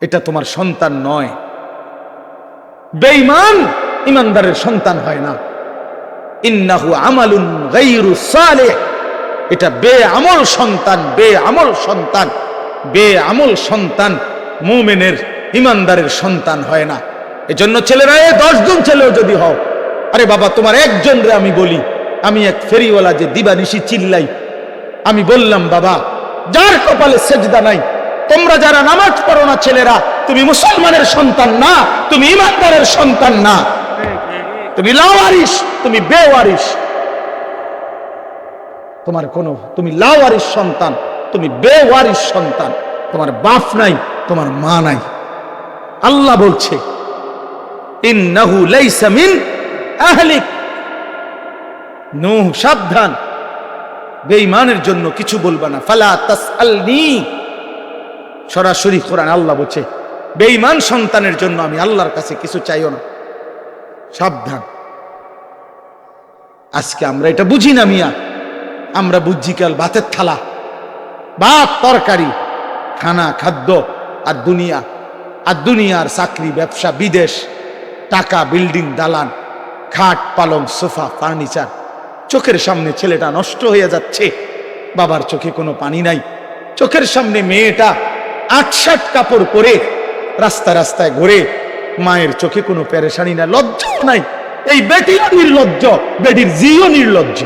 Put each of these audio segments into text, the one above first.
এটা তোমার সন্তান নয়। বেঈমান ইমানদারের সন্তান হয় না। ইন্নাহু আমালুন গায়রু সালিহ, এটা বেআমল সন্তান, বেআমল সন্তান, বেআমল সন্তান মুমিনের ইমানদারের সন্তান হয় না। এজন্য ছেলেরা 10 জন ছেলেও যদি হও, আরে বাবা তোমার একজন রে আমি বলি, আমি এক ফেরিওয়ালা যে দিবানিশি চিল্লাই, আমি বললাম বাবা যার কপালে সেজদা নাই, তোমরা যারা নামাজ পড়ো না ছেলেরা, তুমি মুসলমানের সন্তান না, তুমি ইমানদারের সন্তান না, তুমি লাওয়ারিস, তুমি বেওয়ারিস। তোমার কোনো, তুমি লাওয়ারিস সন্তান, তুমি বেওয়ারিস সন্তান। তোমার বাপ নাই, তোমার মা নাই। আল্লাহ বলছে ইন্নাহু লাইসা মিন আহলিক, নূহ সাবধান, বেঈমানের জন্য কিছু বলবা না। ফালা তাসআলনি, সরাসরি কোরআন আল্লাহ বলছে বেঈমান সন্তানের জন্য আমি আল্লাহর কাছে কিছু চাইও না, সাবধান। আজকে আমরা এটা বুঝি না মিয়া, আমরা বুঝছি কাল ভাতের থালা, ভাত তরকারি, খানা খাদ্য, আর দুনিয়া, আর দুনিয়ার চাকরি ব্যবসা, বিদেশ, টাকা, বিল্ডিং, দালান, খাট পালং, সোফা, ফার্নিচার। চোখের সামনে ছেলেটা নষ্ট হয়ে যাচ্ছে, বাবার চোখে কোনো পানি নাই। চোখের সামনে মেয়েটা 8-7 কাপড় পরে রাস্তা রাস্তায় ঘুরে, মায়ের চোখে কোনো পেরেশানি নাই, লজ্জা নাই। এই বেটিও নির্লজ্জ, বেটির জিও নির্লজ্জ,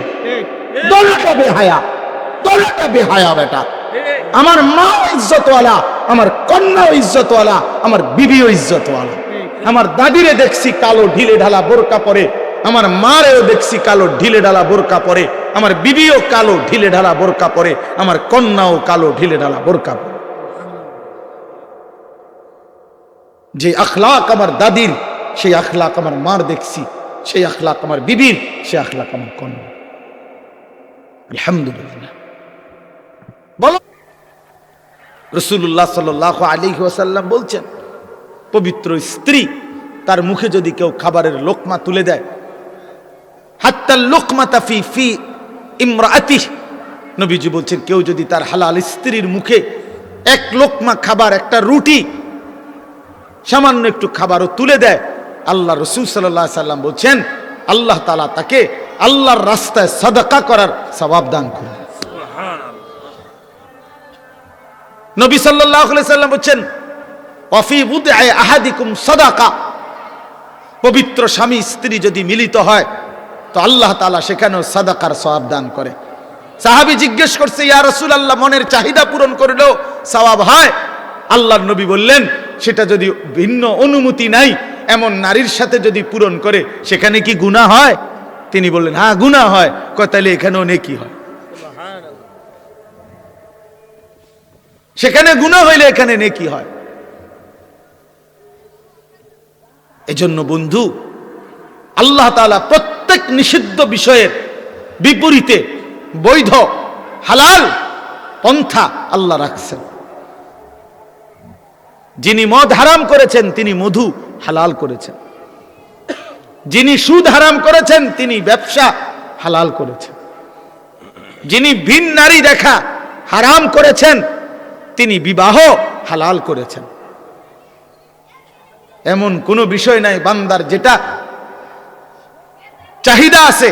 দলটা বেহায়া, দলটা বেহায়া বেটা। আমার মা ইজ্জতওয়ালা, আমার কন্যাও ইজ্জতওয়ালা, আমার বিবিও ইজ্জতওয়ালা। আমার দাদিরে দেখছি কালো ঢিলে ঢালা বোরকা পরে, আমার মারেও দেখছি কালো ঢিলে ঢালা বোরকা পরে, আমার বিবিও কালো ঢিলে ঢালা বোরকা পরে, আমার কন্যাও কালো ঢিলে ঢালা বোরকা পরে। যে আখলাক আমার দাদির, সেই আখলাক আমার মার দেখছি, সেই আখলাক আমার বিবির, সেই আখলাক আমার কন্যা। আলহামদুলিল্লাহ। বলো, রাসূলুল্লাহ সাল্লাল্লাহু আলাইহি ওয়াসাল্লাম বলছেন, পবিত্র স্ত্রী তার মুখে যদি কেউ খাবারের লোকমা তুলে দেয়, হাত্তা লোকমাতা ফি ফি ইমরাআতিহি, নবীজি বলছেন কেউ যদি তার হালাল স্ত্রীর মুখে এক লোকমা খাবার, একটা রুটি, সামান্য একটু খাবারও তুলে দেয়, আল্লাহ রাসূল সাল্লাল্লাহু আলাইহি ওয়াসাল্লাম বলছেন আল্লাহ তাআলা তাকে আল্লাহর রাস্তায় সাদাকা করার সওয়াব দান করেন। নবী সাল্লাল্লাহু আলাইহি ওয়াসাল্লাম বলছেন ওয়াফি বুদআ আহাদিকুম সাদাকা, পবিত্র স্বামী স্ত্রী যদি মিলিত হয় তো আল্লাহ তাআলা সেখানেও সাদাকার সওয়াব দান করে। সাহাবী জিজ্ঞেস করছে ইয়া রাসূলুল্লাহ, মনের চাহিদা পূরণ করলেও সওয়াব হয়? আল্লাহর নবী বললেন সেটা যদি ভিন্ন অনুমতি নাই এমন নারীর সাথে যদি পূরণ করে সেখানে কি গুনাহ হয়? তিনি বললেন হ্যাঁ গুনাহ হয়। কয় তাহলে এখানেও নেকি হয়? সেখানে গুনাহ হইলে এখানে নেকি হয়। এজন্য বন্ধু, আল্লাহ তাআলা প্রত্যেক নিষিদ্ধ বিষয়ের বিপরীতে বৈধ হালাল পন্থা আল্লাহ রাখছেন। যিনি মদ হারাম করেছেন তিনি মধু হালাল করেছেন, যিনি সুদ হারাম করেছেন তিনি ব্যবসা হালাল করেছেন, যিনি ভিন নারী দেখা হারাম করেছেন তিনি বিবাহ হালাল করেছেন। এমন কোনো বিষয় নাই বান্দার যেটা চাহিদা আছে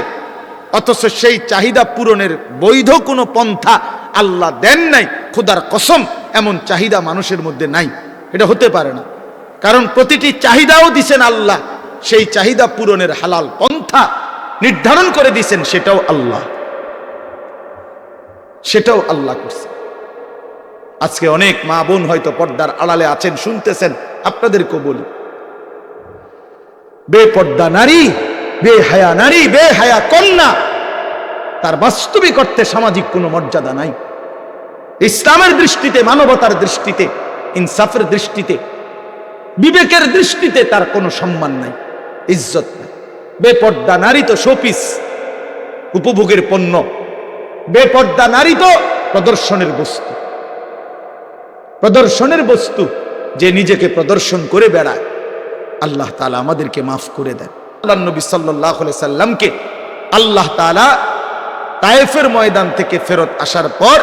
অথচ সেই চাহিদা পূরণের বৈধ কোনো পন্থা আল্লাহ দেন নাই। খোদার কসম, এমন চাহিদা মানুষের মধ্যে নাই, এটা হতে পারে না। কারণ প্রতিটি চাহিদাও দিছেন আল্লাহ, সেই চাহিদা পূরণের হালাল পন্থা নির্ধারণ করে দিছেন, সেটাও আল্লাহ, সেটাও আল্লাহ করছে। আজকে অনেক মা বোন হয়তো পর্দার আড়ালে আছেন, শুনতেছেন, আপনাদেরকেও বলি, বেপর্দা নারী, বেহায়া নারী, বেহায়া কন্যা, তার বাস্তবিক অর্থে সামাজিক কোনো মর্যাদা নাই। ইসলামের দৃষ্টিতে, মানবতার দৃষ্টিতে, ইনসাফের দৃষ্টিতে, বিবেকের দৃষ্টিতে তার কোনো সম্মান নাই, ইজ্জত নাই। বেপর্দা নারী তো শোপিস, উপভোগের পণ্য। বেপর্দা নারী তো প্রদর্শনের বস্তু, প্রদর্শনের বস্তু, যে নিজেকে প্রদর্শন করে বেড়ায়। আল্লাহ তাআলা আমাদেরকে মাফ করে দেন। আল্লাহ নবী সাল্লাল্লাহু আলাইহি সাল্লামকে আল্লাহ তাআলা তায়েফের ময়দান থেকে ফেরত আসার পর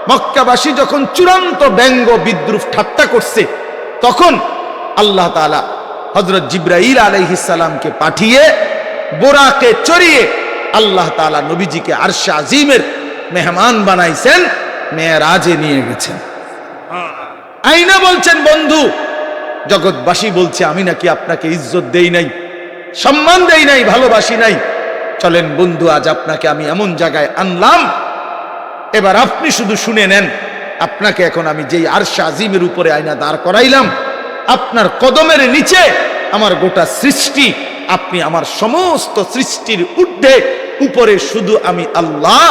মক্কাবাসী যখন চূড়ান্ত ব্যঙ্গ বিদ্রুপ ঠাট্টা করছে, তখন আল্লাহ তাআলা হযরত জিবরাইল আলাইহিস সালামকে পাঠিয়ে বোরাকে চড়িয়ে আল্লাহ তাআলা নবীজিকে আরশে আজিমের মেহমান বানাইছেন, মেরাজে নিয়ে গেছেন। আইনা বলছেন, বন্ধু জগৎবাসী বলছে আমি নাকি আপনাকে ইজ্জত দেই নাই, সম্মান দেই নাই, ভালোবাসি নাই। চলেন বন্ধু, আজ আপনাকে আমি এমন জায়গায় আনলাম, এবার আপনি শুধু শুনে নেন। আপনাকে এখন আমি যেই আরশে আজিমের উপরে আয়না দাঁড় করাইলাম, আপনার কদমের নিচে আমার গোটা সৃষ্টি, আপনি আমার সমস্ত সৃষ্টির ঊর্ধ্বে, উপরে শুধু আমি আল্লাহ,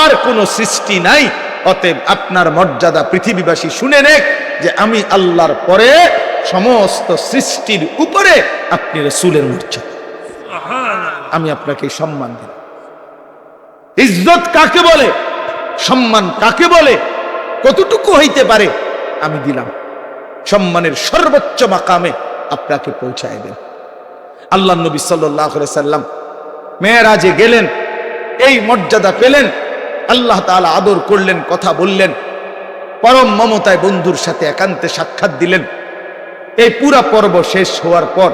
আর কোনো সৃষ্টি নাই। অতএব আপনার মর্যাদা পৃথিবীবাসী শুনে নেক যে আমি আল্লাহর পরে সমস্ত সৃষ্টির উপরে আপনি রাসূলের মর্যাদা। আমি আপনাকে সম্মান দিই। ইজ্জত কাকে বলে, সম্মান কাকে বলে, কতটুকু হইতে পারে আমি দিলাম। সম্মানের সর্বোচ্চ মাকামে আপনাকে পৌঁছায় দেন। আল্লাহ নবী সাল্লাল্লাহু আলাইহি সাল্লাম মেরাজে গেলেন, এই মর্যাদা পেলেন, আল্লাহ তাআলা আদর করলেন, কথা বললেন, পরম মমতায় বন্ধুর সাথে একান্তে সাক্ষাৎ দিলেন। এই পুরা পর্ব শেষ হওয়ার পর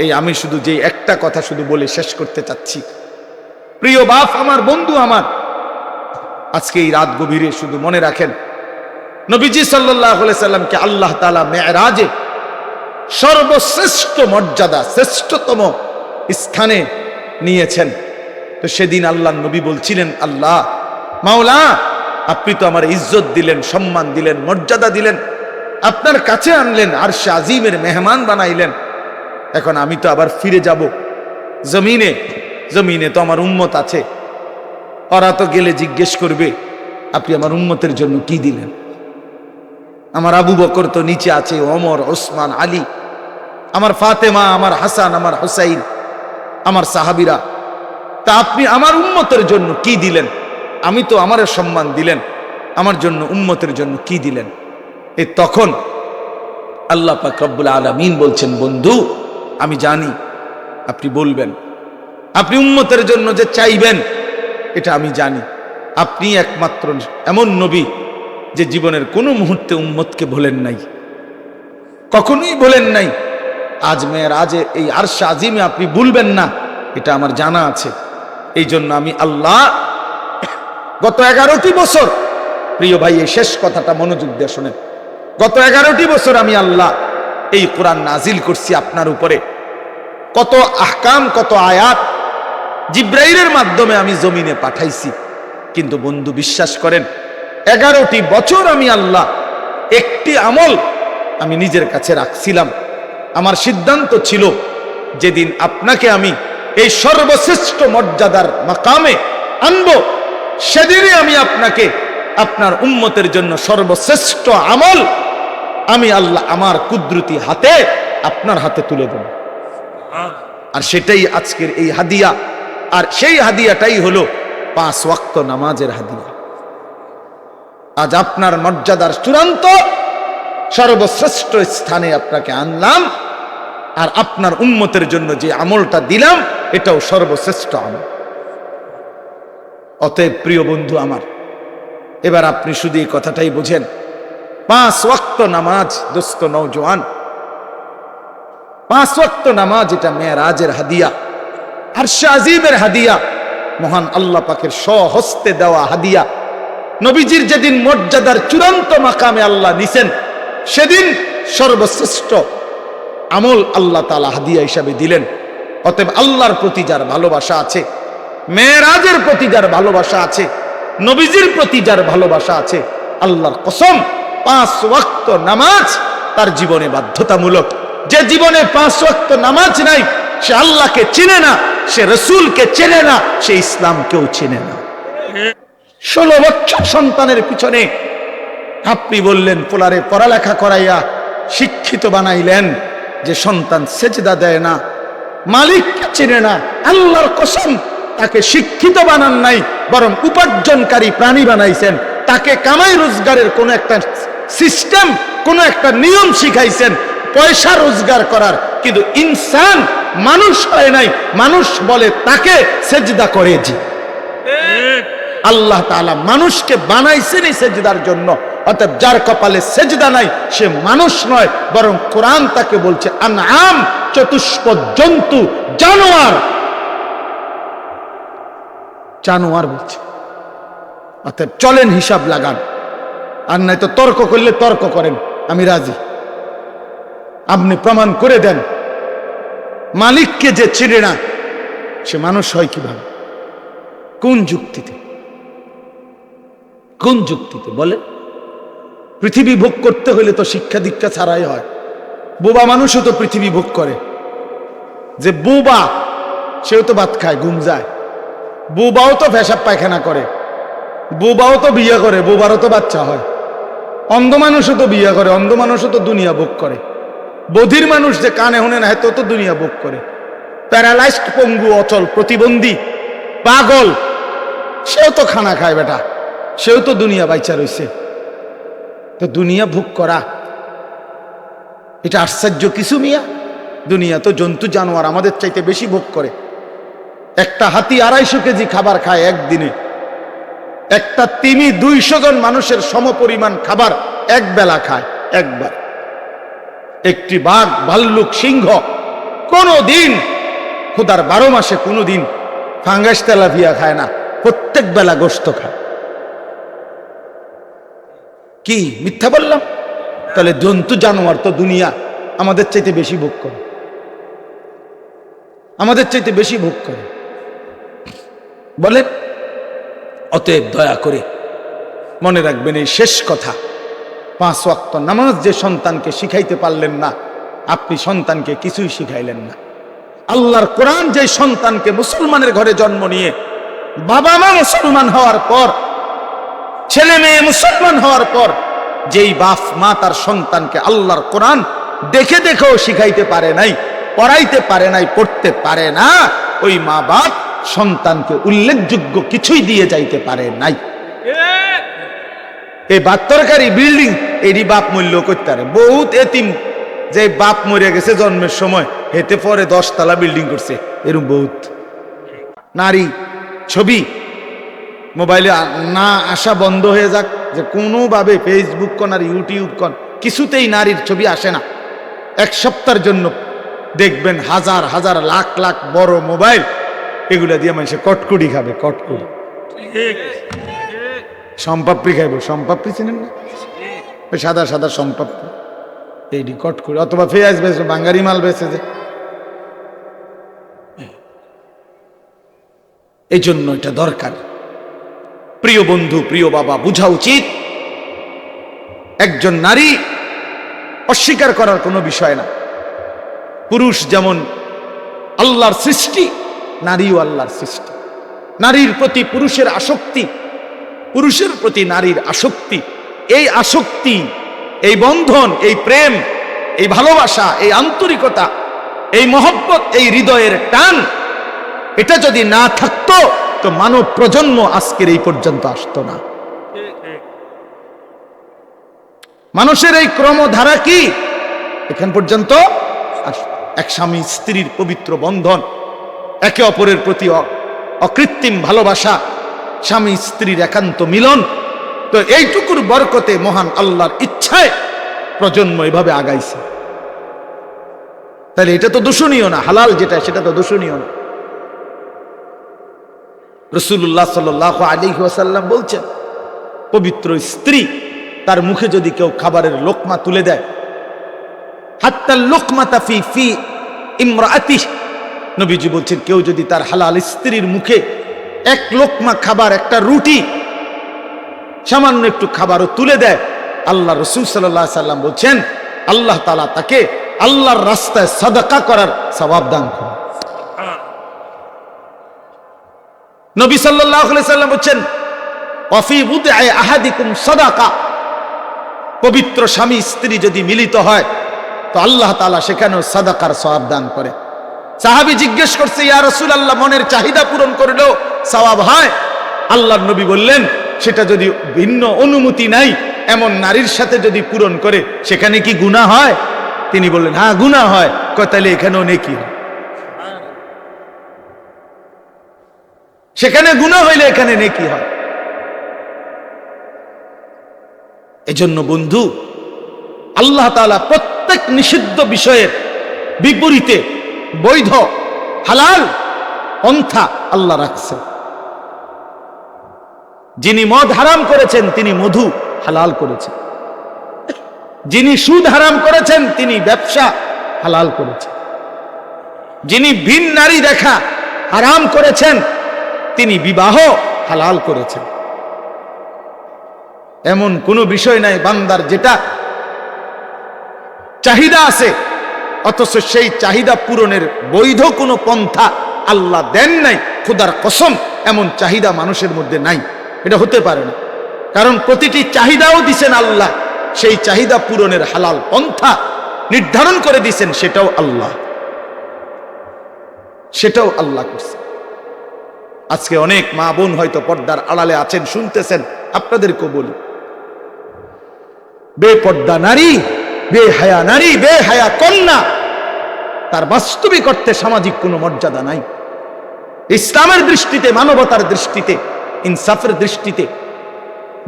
এই আমি শুধু যে একটা কথা শুধু বলে শেষ করতে চাচ্ছি। প্রিয় বাপ আমার, বন্ধু আমার, আজকে এই রাত গভীরে শুধু মনে রাখেন, নবীজি সাল্লাল্লাহু আলাইহি সাল্লামকে আল্লাহ তাআলা মেরাজে সর্বশ্রেষ্ঠ মর্যাদা, শ্রেষ্ঠতম স্থানে নিয়েছেন। তো সেদিন আল্লাহ নবী বলছিলেন, আল্লাহ মাওলা, আপনি তো আমার ইজ্জত দিলেন, সম্মান দিলেন, মর্যাদা দিলেন, আপনার কাছে আনলেন, আরশে আজিমের মেহমান বানাইলেন। এখন আমি তো আবার ফিরে যাব জমিনে। জমিনে তো আমার উম্মত আছে, ওরা তো গেলে জিজ্ঞেস করবে আপনি আমার উম্মতের জন্য কি দিলেন। আমার আবু বকর তো নিচে আছে, ওমর, ওসমান, আলী, আমার ফাতেমা, আমার হাসান, আমার হুসাইন, আমার সাহাবীরা। তা আপনি আমার উম্মতের জন্য কি দিলেন? আমি তো আমার সম্মান দিলেন, আমার জন্য উম্মতের জন্য কি দিলেন? এই তখন আল্লাহ পাক রব্বুল আলামিন বলছেন, বন্ধু আমি জানি আপনি বলবেন, আপনি উম্মতের জন্য যে চাইবেন এটা আমি জানি। আপনি একমাত্র এমন নবী যে জীবনের কোনো মুহূর্তে উম্মতকে ভোলেন নাই, কখনোই ভোলেন নাই। আজ মেরাজে এই আরশে আজিমে আপনি ভুলবেন না, এটা আমার জানা আছে। এই জন্য আমি আল্লাহ গত 11টি বছর, প্রিয় ভাই এই শেষ কথাটা মনোযোগ দিয়ে শোনেন, গত 11টি বছর আমি আল্লাহ এই কোরআন নাজিল করছি আপনার উপরে। কত আহকাম, কত আয়াত জিব্রাইলের মাধ্যমে আমি জমিনে পাঠাইছি। কিন্তু বন্ধু বিশ্বাস করেন, 11টি বছর আমি আল্লাহ একটি আমল আমি নিজের কাছে রাখছিলাম। আমার সিদ্ধান্ত ছিল যেদিন আপনাকে আমি এই সর্বশ্রেষ্ঠ মর্যাদার মাকামে আনবো, সেদিনই আমি আপনাকে আপনার উম্মতের জন্য সর্বশ্রেষ্ঠ আমল আমি আল্লাহ আমার কুদরতি হাতে আপনার হাতে তুলে দেব। আর সেটাই আজকের এই হাদিয়া। আর সেই হাদিয়াটাই হলো 5 ওয়াক্ত নামাজের হাদিয়া। আজ আপনার মর্যাদার চূড়ান্ত সর্বশ্রেষ্ঠ স্থানে আপনাকে আনলাম, আর আপনার উম্মতের জন্য যে আমলটা দিলাম এটাও সর্বশ্রেষ্ঠ আমল। অতএব প্রিয় বন্ধু আমার, এবার আপনি শুধু এই কথাটাই বোঝেন, 5 ওয়াক্ত নামাজ দোস্ত নওজোয়ান, 5 ওয়াক্ত নামাজ এটা মেরাজের হাদিয়া, আরশে আজিমের হাদিয়া, মহান আল্লাহ পাকের স্বহস্তে দেওয়া হাদিয়া। নবীজির যেদিন মর্যাদার চূড়ান্ত মাকামে আল্লাহ নিছেন, সেদিন সর্বশ্রেষ্ঠ আমল আল্লাহ তাআলা হাদিয়া হিসাবে দিলেন। অতএব আল্লাহর প্রতি যার ভালোবাসা আছে, মেরাজের প্রতি যার ভালোবাসা আছে, নবীজির প্রতি যার ভালোবাসা আছে, আল্লাহর কসম 5 ওয়াক্ত নামাজ তার জীবনে বাধ্যতামূলক। যে জীবনে 5 ওয়াক্ত নামাজ নাই, সে আল্লাহকে চিনে না, সে রসুলকে চেনে না, সে ইসলামকেও চিনে না। 16 বছর সন্তানের পিছনে আপনি বললেন পোলারে পড়ালেখা করাইয়া শিক্ষিত বানাইলেন, যে সন্তান সেজদা দেয় না, মালিককে চিনে না, আল্লাহর কসম তাকে শিক্ষিত বানান নাই, বরং উপার্জনকারী প্রাণী বানাইছেন। তাকে কামাই রোজগারের কোন একটা সিস্টেম, কোন একটা নিয়ম শিখাইছেন পয়সা রোজগার করার। কিন্তু ইনসান মানুষ হয় নাই, মানুষ বলে তাকে সেজদা করে। জি, আল্লাহ তাআলা মানুষকে বানাইছেন এই সেজদার জন্য। অতএব যার কপালে সেজদা নাই সে মানুষ নয়, বরং কোরআন তাকে বলছে আনআম, চতুষ্পদ জন্তু, জানোয়ার। জানোয়ার বলছে। অতএব চলেন, হিসাব লাগান। আর নাই তো তর্ক করলে তর্ক করেন, আমি রাজি। আপনি প্রমাণ করে দেন মালিককে যে চিনে না সে মানুষ হয় কিভাবে, কোন যুক্তিতে, কোন যুক্তিতে বলেন? পৃথিবী ভোগ করতে হলে তো শিক্ষা দীক্ষা ছাড়াই হয়। বোবা মানুষও তো পৃথিবী ভোগ করে। যে বোবা সেও তো ভাত খায়, ঘুম যায়। বোবাও তো পেশাব পায়খানা করে, বোবাও তো বিয়ে করে, বোবারও তো বাচ্চা হয়। অন্ধ মানুষও তো বিয়ে করে, অন্ধ মানুষও তো দুনিয়া ভোগ করে। বধির মানুষ যে কানে শুনে না তো তো দুনিয়া ভোগ করে। প্যারালাইজড, পঙ্গু, অচল, প্রতিবন্ধী, পাগল, সেও তো খানা খায় বেটা, সেও তো দুনিয়া বাইচা রয়েছে। তো দুনিয়া ভোগ করা এটা আশ্চর্য কিছু মিয়া? দুনিয়া তো জন্তু জানোয়ার আমাদের চাইতে বেশি ভোগ করে। একটা হাতি 250 কেজি খাবার খায় একদিনে। একটা তিমি 200 জন মানুষের সমপরিমাণ খাবার এক বেলা খায়, একবার। একটি বাঘ, ভাল্লুক, সিংহ কোনদিন খোদার 12 মাসে কোনদিন ফাঙ্গাস তেলাপিয়া খায় না, প্রত্যেক বেলা গোশত খায়। কি মিথ্যা বললাম? তাহলে জন্তু জানোয়ার তো দুনিয়া আমাদের চাইতে বেশি ভোগ করে, আমাদের চাইতে বেশি ভোগ করে। বলেন, অতএব দয়া করে মনে রাখবেন এই শেষ কথা, 5 ওয়াক্ত নামাজ যে সন্তানকে শিখাইতে পারলেন না, আপনি সন্তানকে কিছুই শিখাইলেন না। আল্লাহর কোরআন যে সন্তানকে মুসলমানের ঘরে জন্ম নিয়ে বাবা মা মুসলমান হওয়ার পর, ছেলে মেয়ে মুসলমান হওয়ার পর, যেই বাপ মা তার সন্তানকে আল্লাহর কোরআন দেখে দেখেও শিখাইতে পারে নাই, পড়াইতে পারে নাই, পড়তে পারে না, ওই মা বাপ সন্তানকে উল্লেখযোগ্য কিছুই দিয়ে যাইতে পারে নাই। এই বাত্তরকারী বিল্ডিং এরই বাপ মূল্য করতে পারে। বহুত এতিম যে বাপ মরে গেছে জন্মের সময়, হেতে পরে 10 তলা বিল্ডিং করছে, এরকম বহুত। নারী ছবি মোবাইলে না আসা বন্ধ হয়ে যাক, যে কোনোভাবে ফেসবুক কন আর ইউটিউব কন কিছুতেই নারীর ছবি আসে না। 1 সপ্তাহের জন্য দেখবেন হাজার হাজার লাখ লাখ বড় মোবাইল, এগুলা দিয়ে মানুষে কটকুড়ি খাবে, কটকুড়ি। সম্পাপ্পি খাইব, সম্পাপ্পি চিনেন না? ওই সাদা সাদা সম্পাপ্পি, এইটি কটকুড়ি। অথবা পেঁয়াজ বেছে, বাঙ্গারি মাল বেছে। যে এই জন্য এটা দরকার। প্রিয় বন্ধু, প্রিয় বাবা, বুঝা উচিত একজন নারী অস্বীকার করার কোনো বিষয় না। পুরুষ যেমন আল্লাহর সৃষ্টি, নারীও আল্লাহর সৃষ্টি। নারীর প্রতি পুরুষের আসক্তি, পুরুষের প্রতি নারীর আসক্তি, এই আসক্তি, এই বন্ধন, এই প্রেম, এই ভালোবাসা, এই আন্তরিকতা, এই মহব্বত, এই হৃদয়ের টান, এটা যদি না থাকতো তো মানব প্রজন্ম আজকের এই পর্যন্ত আসতো না। মানুষের এই ক্রমধারা কি এখান পর্যন্ত? এক স্বামী স্ত্রীর পবিত্র বন্ধন, একে অপরের প্রতি অকৃত্রিম ভালোবাসা, স্বামী স্ত্রীর একান্ত মিলন। তো এইটুকুর বরকতে মহান আল্লাহর ইচ্ছায় প্রজন্ম এভাবে আগাইছে। তাহলে এটা তো দূষণীয় না, হালাল যেটা সেটা তো দূষণীয় না। রাসূলুল্লাহ সাল্লাল্লাহু আলাইহি ওয়াসাল্লাম বলছেন, পবিত্র স্ত্রী তার মুখে যদি কেউ খাবারের লোকমা তুলে দেয়, হাত্তা লোকমাতা ফি ফি ইমরাতিহ, নবীজি বলছেন কেউ যদি তার হালাল স্ত্রীর মুখে 1 লোকমা খাবার, একটা রুটি, সামান্য একটু খাবারও তুলে দেয়, আল্লাহ রাসূল সাল্লাল্লাহু আলাইহি ওয়াসাল্লাম বলছেন আল্লাহ তাআলা তাকে আল্লাহর রাস্তায় সাদাকা করার সওয়াব দান করেন। নবী সাল্লাল্লাহু আলাইহি ওয়াসাল্লাম বলছেন ওয়াফি বুদআ আহাদিকুম সাদাকা, পবিত্র স্বামী স্ত্রী যদি মিলিত হয় তো আল্লাহ তাআলা সেখানেও সাদাকার সওয়াব দান করে। সাহাবী জিজ্ঞেস করছে, ইয়া রাসূলুল্লাহ, মনের চাহিদা পূরণ করলেও সওয়াব হয়? আল্লাহর নবী বললেন, সেটা যদি ভিন্ন অনুমতি নাই এমন নারীর সাথে যদি পূরণ করে সেখানে কি গুনাহ হয়? তিনি বললেন, হ্যাঁ গুনাহ হয়। তাহলে এখানেও নেকি হয়। সেখানে গুনাহ হইলে এখানে নেকি হয়। এজন্য বন্ধু, আল্লাহ তাআলা প্রত্যেক নিষিদ্ধ বিষয়ের বিপরীতে বৈধ হালাল পন্থা আল্লাহ রাখছেন। যিনি মদ হারাম করেছেন তিনি মধু হালাল করেছেন, যিনি সুদ হারাম করেছেন তিনি ব্যবসা হালাল করেছেন, যিনি ভিন নারী দেখা হারাম করেছেন তিনি বিবাহ হালাল করেছেন। এমন কোনো বিষয় নাই বান্দার যেটা চাহিদা আছে অথচ সেই চাহিদা পূরণের বৈধ কোনো পন্থা আল্লাহ দেন নাই। খোদার কসম, এমন চাহিদা মানুষের মধ্যে নাই, এটা হতে পারে না। কারণ প্রতিটি চাহিদাও দিছেন আল্লাহ, সেই চাহিদা পূরণের হালাল পন্থা নির্ধারণ করে দিছেন, সেটাও আল্লাহ করছে। আজকে অনেক মা বোন হয়তো পর্দার আড়ালে আছেন, শুনতেছেন, আপনাদেরকেও বলি, বেপর্দা নারী, বেহায়া নারী, বেহায়া কন্যা, তার বাস্তবিক অর্থে সামাজিক কোনো মর্যাদা নাই। ইসলামের দৃষ্টিতে, মানবতার দৃষ্টিতে, ইনসাফের দৃষ্টিতে,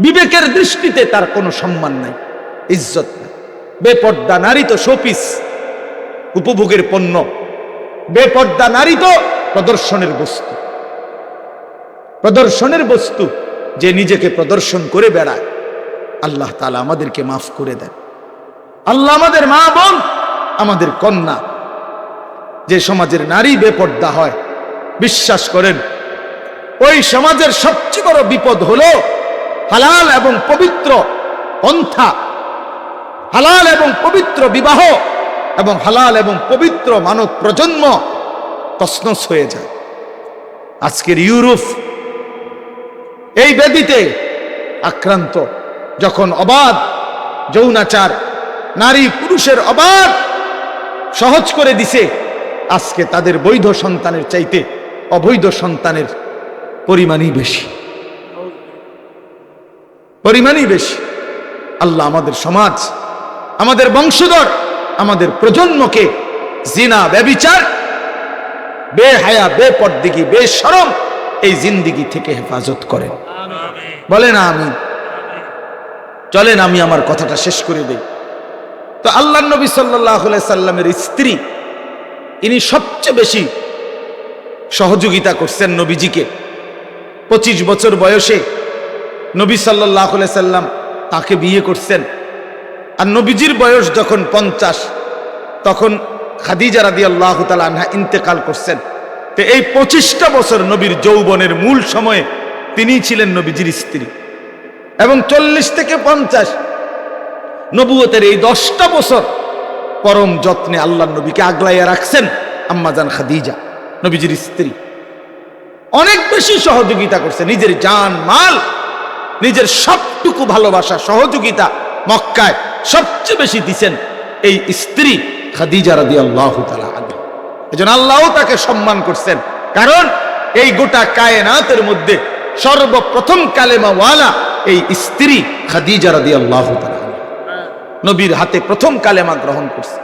বিবেকের দৃষ্টিতে তার কোনো সম্মান নাই, ইজ্জত নাই। বেপর্দা নারী তো শোপিস, উপভোগের পণ্য। বেপর্দা নারী তো প্রদর্শনের বস্তু, প্রদর্শনের বস্তু, যে নিজেকে প্রদর্শন করে বেড়ায়। আল্লাহ তাআলা আমাদেরকে মাফ করে দেন। আল্লাহ আমাদের মা বোন, আমাদের কন্যা, যে সমাজের নারী বেপর্দা হয়, বিশ্বাস করেন ওই সমাজের সবচেয়ে বড় বিপদ হলো হালাল এবং পবিত্র পন্থা, হালাল এবং পবিত্র বিবাহ এবং হালাল এবং পবিত্র মানব প্রজন্ম তছনছ হয়ে যায়। আজকের ইউরোপ এই ব্যাধিতে আক্রান্ত, যখন অবাধ যৌনাচার, নারী পুরুষের অবাধ সহজ করে দিছে, আজকে তাদের বৈধ সন্তানের চাইতে অবৈধ সন্তানের পরিমাণই বেশি। আল্লাহ আমাদের সমাজ, আমাদের বংশধর, আমাদের প্রজন্মকে জিনা, ব্যভিচার, বেহায়া, বেপরদিগি, বেশরম এই জিন্দিগি থেকে হেফাজত করেন। বলেন আমিন। চলেন আমি আমার কথাটা শেষ করে দেই। তো আল্লাহর নবী সাল্লাল্লাহু আলাইহি সাল্লামের স্ত্রী, ইনি সবচেয়ে বেশি সহযোগিতা করছেন নবীজিকে। 25 বছর বয়সে নবী সাল্লাল্লাহু আলাইহি সাল্লাম তাকে বিয়ে করছেন। আর নবীজির বয়স যখন 50, তখন খাদিজা রাদিয়াল্লাহু তাআলা আনহা ইন্তেকাল করছেন। তো এই 25টা বছর নবীর যৌবনের মূল সময়ে তিনিই ছিলেন নবীজির স্ত্রী। এবং 40 থেকে 50 নবুয়তের এই 10টা বছর পরম যত্নে আল্লাহর নবীকে আগলাইয়া রাখছেন আম্মাজান খাদিজা, নবীজির স্ত্রী। অনেক বেশি সহযোগিতা করছে, নিজের জান মাল, নিজের সবটুকু ভালোবাসা, সহযোগিতা মক্কায় সবচেয়ে বেশি দিছেন এই স্ত্রী খাদিজা রাদিয়াল্লাহু তাআলা আনহা। এজন্য আল্লাহও তাকে সম্মান করছেন, কারণ এই গোটা কায়নাতের মধ্যে সর্বপ্রথম কালেমাওয়ালা এই স্ত্রী খাদিজা রাদিয়াল্লাহু তাআলা আনহা। নবীর হাতে প্রথম কালেমা গ্রহণ করছে,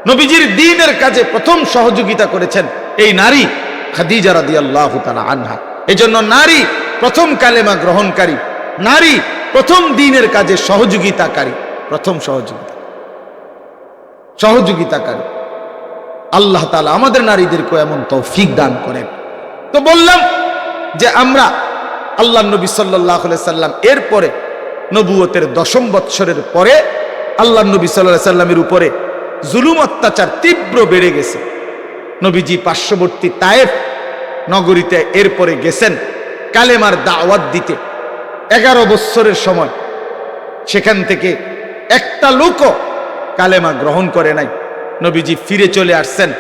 নবীজির দ্বীনের কাজে প্রথম সহযোগিতা করেছেন এই নারী খাদিজা রাদিয়াল্লাহু তাআলা আনহা। এজন্য নারী প্রথম কালেমা গ্রহণকারী, নারী প্রথম দ্বীনের কাজে সহযোগিতাকারী, প্রথম সহযোগিতাকারী। আল্লাহ তাআলা আমাদের নারীদেরকে এমন তৌফিক দান করেন। তো বললাম যে আমরা আল্লাহর নবী সাল্লাল্লাহু আলাইহি সাল্লাম এরপরে নবুয়তের 10ম বৎসরের পরে আল্লাহর নবী সাল্লাল্লাহু আলাইহি সাল্লামের উপরে জুলুম অত্যাচার তীব্র বেড়ে গেছে। নবীজি পার্শ্ববর্তী তায়েফ নগরীতে এরপরে গেছেন কালেমার দাওয়াত দিতে। 11 বছরের সময় সেখান থেকে একটা লোকও কালেমা গ্রহণ করে নাই। নবীজি ফিরে চলে আসছেন।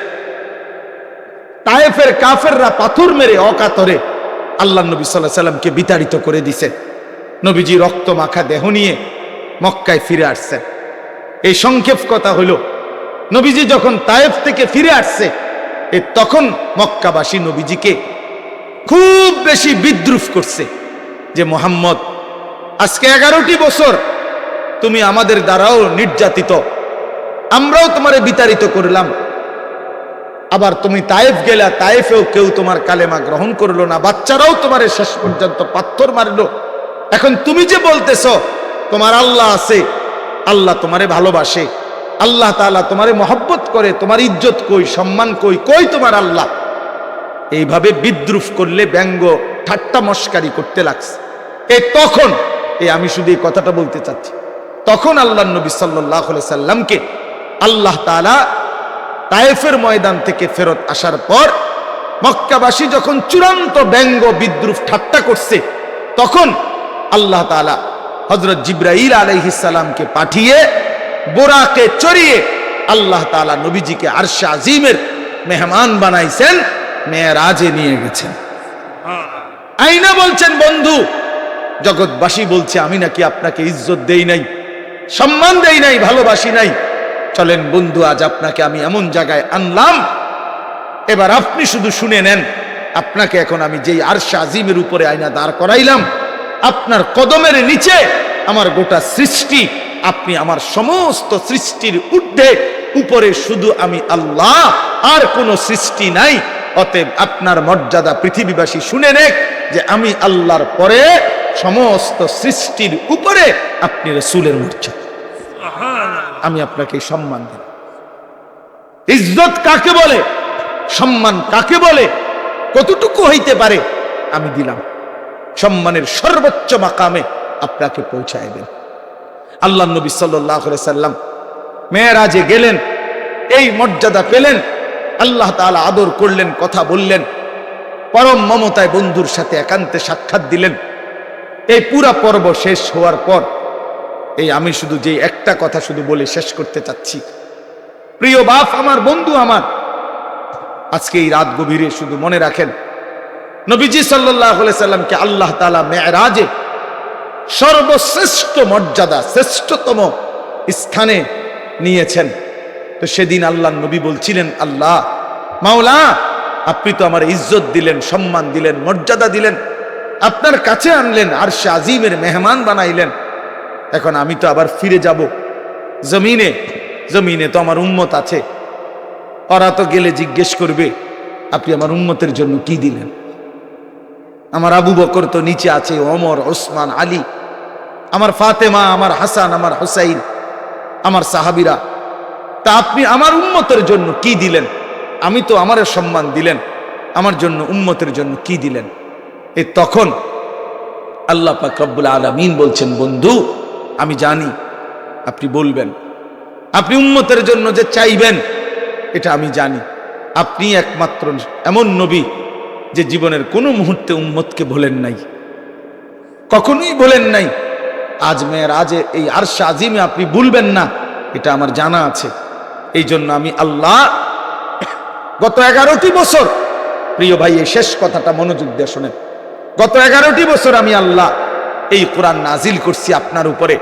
তায়েফের কাফেররা পাথর মেরে অকাতরে আল্লাহ নবী সাল্লাল্লাহু আলাইহি সাল্লামকে বিতাড়িত করে দিছে। নবীজি রক্ত মাখা দেহ নিয়ে মক্কায় ফিরে আসছেন। এই সংক্ষেপ কথা হলো, নবীজি যখন তায়েফ থেকে ফিরে আসছে, তখন মক্কাবাসী নবীজিকে খুব বেশি বিদ্রুপ করছে যে মুহাম্মদ, আজকে 11টি বছর তুমি আমাদের দ্বারাও নির্যাতিত, আমরাও তোমারে বিতাড়িত করলাম, আবার তুমি তায়েফ গেলা, তায়েফেও কেউ তোমার কালেমা গ্রহণ করলো না, বাচ্চারাও তোমারে শেষ পর্যন্ত পাথর মারলো। এখন তুমি যে বলতেছ তোমার আল্লাহ আছে, আল্লাহ তোমারে ভালোবাসে, আল্লাহ তাআলা তোমারে মহব্বত করে, তোমার ইজ্জত কই, সম্মান কই, কই তোমার আল্লাহ? এইভাবে বিদ্রুপ করলে, ব্যঙ্গ ঠাট্টা মস্কারি করতে লাগছে। তখন আমি শুধু এই কথাটা বলতে চাচ্ছি, তখন আল্লাহ নবী সাল্লাল্লাহু আলাইহি সাল্লামকে আল্লাহ তাআলা তায়েফের ময়দান থেকে ফেরত আসার পর মক্কাবাসী যখন চূড়ান্ত ব্যঙ্গ বিদ্রুপ ঠাট্টা করছে, তখন আল্লাহ তাআলা হযরত জিবরাইল আলাইহিস সালামকে পাঠিয়ে বোরাকে চড়িয়ে আল্লাহ তাআলা নবীজিকে আরশে আজিমের মেহমান বানাইছেন, মেরাজে নিয়ে গেছেন। আইনা বলছেন, বন্ধু জগৎবাসী বলছে আমি নাকি আপনাকে ইজ্জত দেই নাই, সম্মান দেই নাই, ভালোবাসি নাই। চলেন বন্ধু, আজ আপনাকে আমি এমন জায়গায় আনলাম, এবার আপনি শুধু শুনে নেন। আপনাকে এখন আমি যেই আরশে আজিমের উপরে আয়না দাঁড় করাইলাম, আপনার কদমের নিচে আমার গোটা সৃষ্টি, আপনি আমার সমস্ত সৃষ্টির ঊর্ধ্বে, উপরে শুধু আমি আল্লাহ, আর কোনো সৃষ্টি নাই। অতএব আপনার মর্যাদা পৃথিবীবাসী শুনে নেক যে আমি আল্লাহর পরে সমস্ত সৃষ্টির উপরে আপনি রাসূলের মর্যাদা, আমি আপনাকে সম্মান দিই। ইজ্জত কাকে বলে, সম্মান কাকে বলে, কতটুকু হইতে পারে, আমি দিলাম। সম্মানের সর্বোচ্চ মাকামে আপনাকে পৌঁছায় দেন। আল্লাহ নবী সাল্লাল্লাহু আলাইহি সাল্লাম মেরাজে গেলেন, এই মর্যাদা পেলেন, আল্লাহ তাআলা আদর করলেন, কথা বললেন, পরম মমতায় বন্ধুর সাথে একান্তে সাক্ষাৎ দিলেন। এই পুরা পর্ব শেষ হওয়ার পর আমি শুধু যে একটা কথা শুধু বলে শেষ করতে চাচ্ছি, প্রিয় বাপ আমার, বন্ধু আমার, আজকে এই রাত গভীরে শুধু মনে রাখেন, নবীজি সাল্লাল্লাহু আলাইহি সাল্লামকে আল্লাহ তাআলা মেরাজে সর্বশ্রেষ্ঠ মর্যাদা, শ্রেষ্ঠতম স্থানে নিয়েছেন। তো সেদিন আল্লাহ নবী বলছিলেন, আল্লাহ মাওলা, আপনি তো আমার ইজ্জত দিলেন, সম্মান দিলেন, মর্যাদা দিলেন, আপনার কাছে আনলেন, আরশে আজিমের মেহমান বানাইলেন। এখন আমি তো আবার ফিরে যাব জমিনে, জমিনে তো আমার উম্মত আছে, ওরা তো গেলে জিজ্ঞেস করবে আপনি আমার উম্মতের জন্য কি দিলেন। আমার আবু বকর তো নিচে আছে, ওমর, ওসমান, আলী, আমার ফাতেমা, আমার হাসান, আমার হুসাইন, আমার সাহাবীরা, তা আপনি আমার উম্মতের জন্য কি দিলেন? আমি তো আমার সম্মান দিলেন, আমার জন্য উম্মতের জন্য কি দিলেন? তখন আল্লাহ পাক রব্বুল আলামিন বলছেন, বন্ধু আমি জানি আপনি বলবেন, আপনি উম্মতের জন্য যে চাইবেন এটা আমি জানি। আপনি একমাত্র এমন নবী যে জীবনের কোনো মুহূর্তে উম্মতকে ভোলেন নাই, কখনোই ভোলেন নাই। আজ মেরাজে এই আরশে আজিমে আপনি ভুলবেন না, এটা আমার জানা আছে। এই জন্য আমি আল্লাহ গত 11টি বছর, প্রিয় ভাই এই শেষ কথাটা মনোযোগ দিয়ে শোনেন, গত 11টি বছর আমি আল্লাহ এই কোরআন নাজিল করছি আপনার উপরে।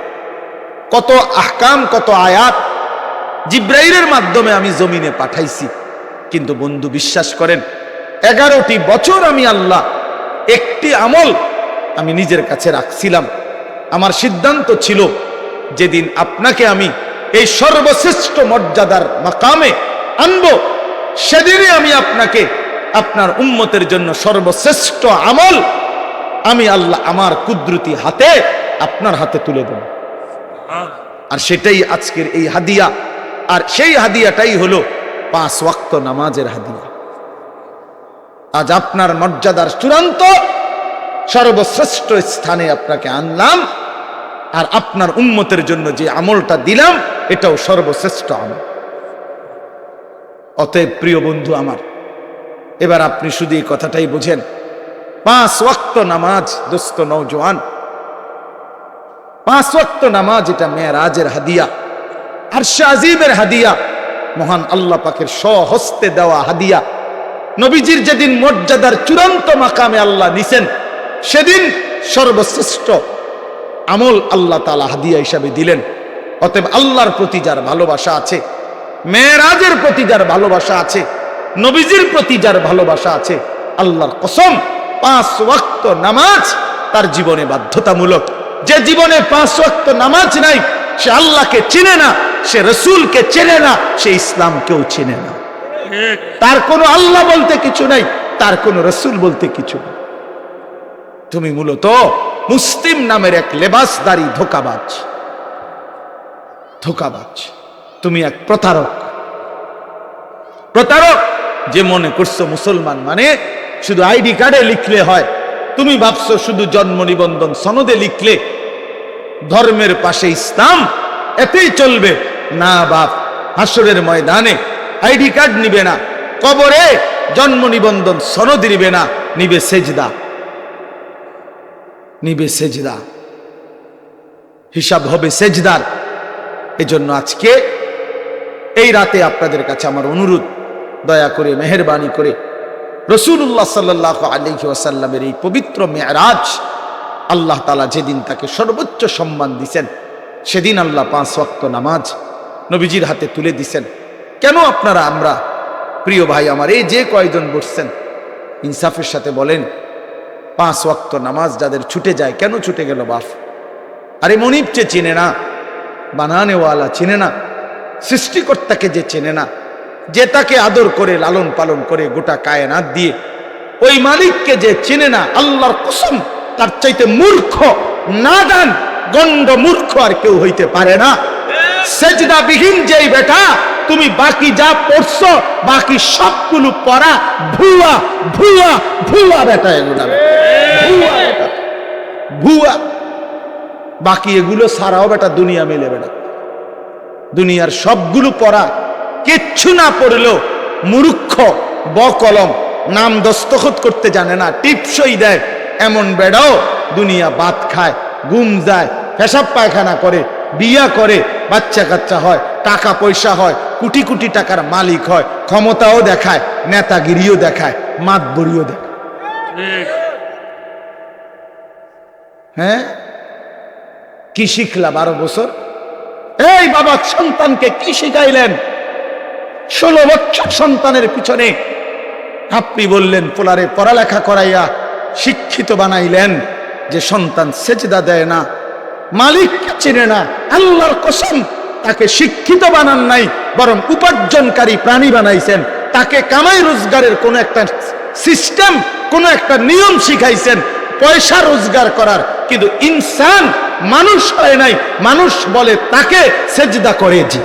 কত আহকাম, কত আয়াত জিব্রাইলের মাধ্যমে আমি জমিনে পাঠাইছি। কিন্তু বন্ধু বিশ্বাস করেন, 11টি বছর আমি আল্লাহ একটি আমল আমি নিজের কাছে রাখছিলাম। আমার সিদ্ধান্ত ছিল যেদিন আপনাকে আমি এই সর্বশ্রেষ্ঠ মর্যাদার মাকামে আনব, সেদিনই আমি আপনাকে আপনার উম্মতের জন্য সর্বশ্রেষ্ঠ আমল আমি আল্লাহ আমার কুদরতি হাতে আপনার হাতে তুলে দেব। আর সেটাই আজকের এই হাদিয়া, আর সেই হাদিয়াটাই হলো 5 ওয়াক্ত নামাজের হাদিয়া। আজ আপনার মর্যাদার চূড়ান্ত সর্বশ্রেষ্ঠ স্থানে আপনাকে আনলাম, আর আপনার উম্মতের জন্য যে আমলটা দিলাম এটাও সর্বশ্রেষ্ঠ আমল। অতএব প্রিয় বন্ধু আমার, এবার আপনি শুধু এই কথাটাই বুঝেন, 5 ওয়াক্ত নামাজ দোস্ত নওজোয়ান, 5 ওয়াক্ত নামাজ এটা মেরাজের হাদিয়া, আরশে আজিমের হাদিয়া, মহান আল্লাহ পাকের স্বহস্তে দেওয়া হাদিয়া। নবীজির যেদিন মর্যাদার চূড়ান্ত মাকামে আল্লাহ নিছেন, সেদিন সর্বশ্রেষ্ঠ আমল আল্লাহ তাআলা হাদিয়া হিসাবে দিলেন। অতএব আল্লাহর প্রতি যার ভালোবাসা আছে, মেরাজের প্রতি যার ভালোবাসা আছে, নবীজির প্রতি যার ভালোবাসা আছে, আল্লাহর কসম 5 ওয়াক্ত নামাজ তার জীবনে বাধ্যতামূলক। যে জীবনে 5 ওয়াক্ত নামাজ নাই, সে আল্লাহকে চিনে না, সে রসুলকে চেনে না, সে ইসলামকেও চিনে না। তার কোনো আল্লাহ বলতে কিছু নাই, তার কোনো রসুল বলতে কিছু নেই। তুমি মূলত মুসলিম নামের এক লেবাসদারি ধোঁকাবাজ। ধোঁকাবাজ, তুমি এক প্রতারক। প্রতারক যে মনে করছো মুসলমান মানে শুধু আইডি কার্ডে লিখলে হয়। তুমি ভাবছো শুধু জন্ম নিবন্ধন সনদে লিখলে ধর্মের পাশে ইসলাম এতেই চলবে। না বাপ, হাসরের ময়দানে আইডি কার্ড নিবে না, কবরে জন্ম নিবন্ধন সনদ নিবে না, নিবে সেজদা, নিবে সেজদা। হিসাব হবে সেজদার। এজন্য আজকে এই রাতে আপনাদের কাছে আমার অনুরোধ, দয়া করে মেহেরবানি করে রাসূলুল্লাহ সাল্লাল্লাহু আলাইহি ওয়াসাল্লামের এই পবিত্র মেরাজ, আল্লাহ তাআলা যেদিন তাকে সর্বোচ্চ সম্মান দিয়েছেন, সেদিন আল্লাহ 5 ওয়াক্ত নামাজ নবীজির হাতে তুলে দিয়েছেন। কেন আপনারা আমরা প্রিয় ভাই আমার এই যে কয়জন বসছেন, ইনসাফের সাথে বলেন 5 ওয়াক্ত নামাজ যাদের ছুটে যায়, কেন ছুটে গেল বাপ? আরে মনিবকে চেনে না, বানানেওয়ালা চেনে না, সৃষ্টিকর্তাকে যে চেনে না, যে তাকে আদর করে লালন পালন করে গোটা কায়নাত দিয়ে, ওই মালিককে যে চেনে না, আল্লাহর কসম তার চাইতে মূর্খ, নাদান, গণ্ড মূর্খ আর কেউ হইতে পারে না। সেজদা বিহীন যেই বেটা, তুমি বাকি যা পড়ছো বাকি সবগুলো পড়া ভুয়া ভুয়া ভুয়া বেটা, এগুলা ভুয়া বেটা, ভুয়া। বাকি এগুলো সারাও বেটা দুনিয়া মেলে বেটা। দুনিয়ার সবগুলো পড়া কিচ্ছু না পড়লেও মূর্খ, বকলম, নাম দস্তখত করতে জানে না, টিপসই দেয় এমন বেড়াও দুনিয়া ভাত খায়, ঘুম যায়, পেশাব পায়খানা করে, বিয়া করে, বাচ্চা কাচ্চা হয়, টাকা পয়সা হয়, কোটি কোটি টাকার মালিক হয়, ক্ষমতাও দেখায়, নেতাগিরিও দেখায়, মাতবরিও দেখায়। হ্যাঁ, কি শিখলা 12 বছর? এই বাবা সন্তানকে কি শিখাইলেন? 16 বছর সন্তানের পিছনে আপনি বললেন পোলারে পড়ালেখা করাইয়া শিক্ষিত বানাইলেন, যে সন্তান সেজদা দেয় না, মালিককে চেনে না, আল্লাহর কসম তাকে শিক্ষিত বানান নাই, বরং উপার্জনকারী প্রাণী বানাইছেন। তাকে কামাই রোজগারের কোন একটা সিস্টেম, কোন একটা নিয়ম শিখাইছেন পয়সা রোজগার করার, কিন্তু ইনসান মানুষ হয় নাই। মানুষ বলে তাকে সেজদা করে। জি,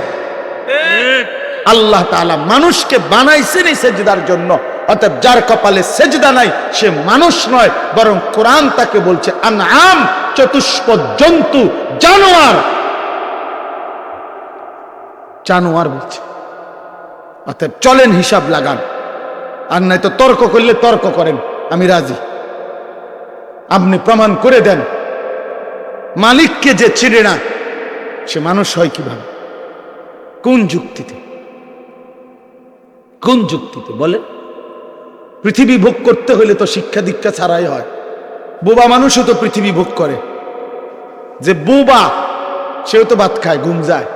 আল্লাহ তাআলা মানুষকে বানাইছেন এই সেজদার জন্য। অর্থাৎ যার কপালে সেজদা নাই সে মানুষ নয়, বরং কোরআন তাকে বলছে আনআম, চতুষ্পদ জন্তু, জানোয়ার, জানোয়ার বলছে। অর্থাৎ চলেন হিসাব লাগান, আর নাই তো তর্ক করলে তর্ক করেন, আমি রাজি। আপনি প্রমাণ করে দেন মালিককে যে চিনে না সে মানুষ হয় কিভাবে? কোন যুক্তিতে? কোন যুক্তিতে বলে? পৃথিবী ভোগ করতে হলে তো শিক্ষা দীক্ষা ছাড়াই হয়। বোবা মানুষও তো পৃথিবী ভোগ করে। যে বোবা সেও তো ভাত খায়, ঘুম যায়।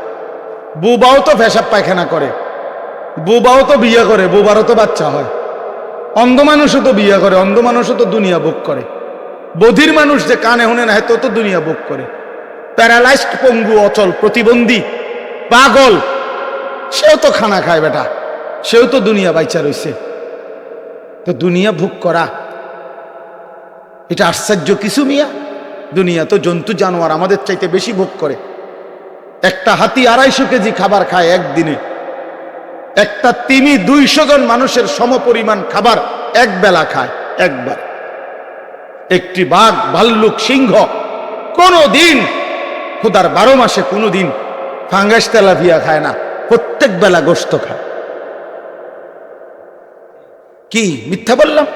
বোবাও তো পেশাব পায়খানা করে, বোবাও তো বিয়ে করে, বোবারও তো বাচ্চা হয়। অন্ধ মানুষও তো বিয়ে করে, অন্ধ মানুষও তো দুনিয়া ভোগ করে। বধির মানুষ যে কানে শুনে না তো দুনিয়া ভোগ করে। প্যারালাইজড, পঙ্গু, অচল, প্রতিবন্ধী, পাগল, সেও তো খানা খায় বেটা, সেও তো দুনিয়া বাইচা রইছে। তো দুনিয়া ভোগ করা এটা আশ্চর্য কিছু মিয়া? দুনিয়া তো জন্তু জানোয়ার আমাদের চাইতে বেশি ভোগ করে। একটা হাতি 250 কেজি খাবার খায় একদিনে। একটা তিমি 200 জন মানুষের সমপরিমাণ খাবার এক বেলা খায়, একবার। একটি বাঘ, ভাল্লুক, সিংহ কোনদিন খোদার 12 মাসে কোনদিন ফাঙ্গাস তেলাপিয়া খায় না, প্রত্যেক বেলা গোশত খায়। কি মিথ্যা বললাম?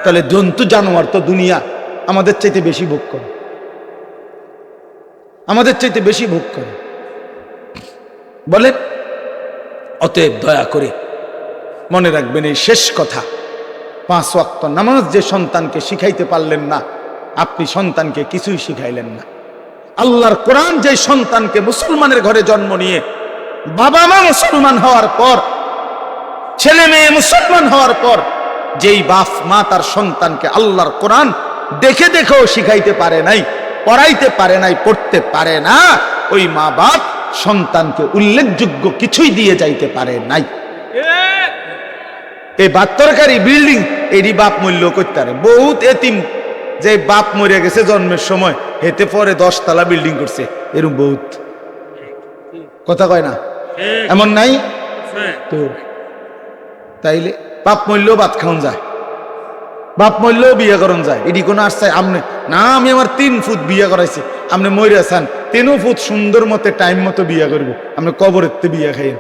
তাহলে জন্তু জানোয়ার তো দুনিয়া আমাদের চাইতে বেশি ভোগ করে, আমাদের চাইতে বেশি ভোগ করে বলেন। অতএব দয়া করে মনে রাখবেন এই শেষ কথা, 5 ওয়াক্ত নামাজ যে সন্তানকে শিখাইতে পারলেন না, আপনি সন্তানকে কিছুই শিখাইলেন না। আল্লাহর কোরআন যে সন্তানকে মুসলমানের ঘরে জন্ম নিয়ে বাবা মা মুসলমান হওয়ার পর, ছেলে মেয়ে মুসলমান হওয়ার পর, যেই বাপ মা তার সন্তানকে আল্লাহর কোরআন দেখে দেখেও শিখাইতে পারে নাই, পড়াইতে পারে নাই, পড়তে পারে না, ওই মা বাপ সন্তানকে উল্লেখযোগ্য কিছুই দিয়ে যাইতে পারে নাই। এই 72 বিল্ডিং এরই বাপ মূল্য করতে পারে। বহুত এতিম যে বাপ মরে গেছে জন্মের সময়, হেতে পরে 10 তলা বিল্ডিং করছে, এরকম বহুত কথা কয় না, এমন নাই তো? তাইলে বাপ মরলেও ভাত খাওন যায়, বাপ মরলেও বিয়ে করন যায়, এটি কোনো আসছে আমনে না? আমি আমার 3 ফুট বিয়ে করাইছি, আপনি মরে আছেন 3 ফুট সুন্দর মতে টাইম মতো বিয়ে করব, আপনি কবরের বিয়ে খাইয়েন।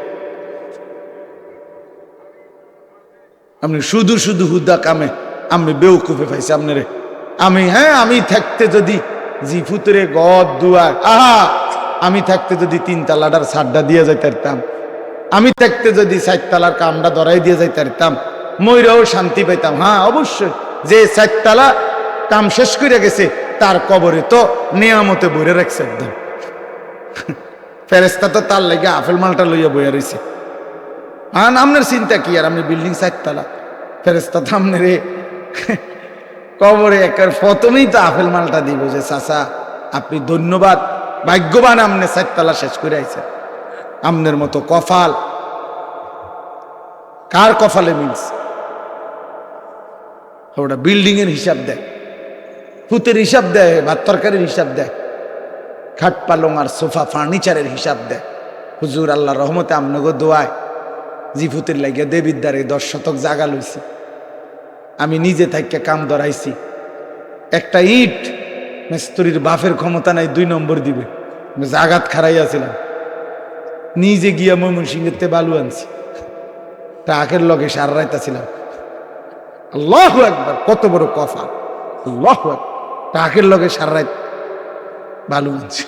আপনি শুধু শুধু হুদা কামে আমি বেউকুফে পাইছি আপনারে। আমি থাকতে যদি জিফুতরে গদ দুয়ার, আমি থাকতে যদি 3 তালাটার সাড্ডা দিয়ে যাইতে পারতাম, আমি থাকতে যদি 4 তালার কামটা ধরাই দিয়ে যাইতে পারতাম, ময়রাও শান্তি পাইতাম। হ্যাঁ অবশ্যই, যে 4 তালা কাম শেষ করে গেছে তার কবরে তো নিয়ামতে বইরে রাখছে একদম। ফেরেস্তা তো তার লেগে আপেল মালটা লইয়া বইয়া রয়েছে। আপনার চিন্তা কি? আর আপনি বিল্ডিং 4 তালা, ফেরেস্তা তো আপনার কবরে একের প্রথমেই তো আপেল মালটা দিব যে চাচা আপনি ধন্যবাদ, ভাগ্যবান, আপনি 4 তালা শেষ করে আইছেন। আপনার মতো কপাল কার কপালে মিলছে? ওটা বিল্ডিং এর হিসাব দেয়, ফুতের হিসাব দেয়, ভাত তরকারির হিসাব দেয়, খাট পালং আর সোফা ফার্নিচারের হিসাব দেয়। হুজুর আল্লাহ রহমতে আমনগো দোয়ায় জিফুতের লাগিয়া দেবীর দ্বারে 10 শতক জাগা লইছি, আমি নিজে থাইকে কাম ধরাইছি। একটা ইট মিস্ত্রির বাপের ক্ষমতা নাই 2 নম্বর দিবে, জাগাত খারাইয়াছিলাম, নিজে গিয়া ময়মনসিংহের বালু আনছি, টাকের লগে সারা রাইতাছিলাম। আল্লাহু আকবার, কত বড় কফা! আল্লাহু আকবার, টাকের লগে সারা রাত বালু আনছি।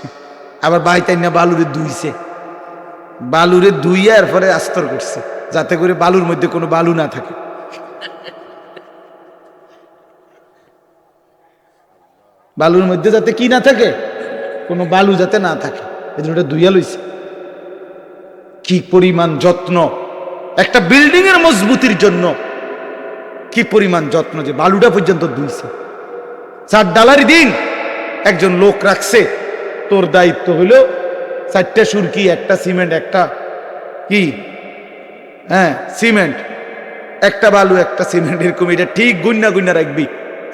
আবার বাইতাই না বালুরে ধুইছে, বালুরে ধুইয়া এরপরে আস্তর করছে যাতে করে বালুর মধ্যে কোনো বালু না থাকে। বালুর মধ্যে যাতে কি না থাকে, কোনো বালু যাতে না থাকে, এই জন্য এটা ধুইয়া লইছে। কি পরিমাণ যত্ন একটা বিল্ডিং এর মজবুতির জন্য, কি পরিমাণ যত্ন যে বালুটা পর্যন্ত ধুইছে। 4 ডালার দিন একজন লোক রাখছে, তোর দায়িত্ব হলো 4টা সুরকি, একটা সিমেন্ট, একটা কি সিমেন্ট, একটা বালু, একটা সিমেন্ট, এরকম এটা ঠিক গুন্না গুন্না রাখবি।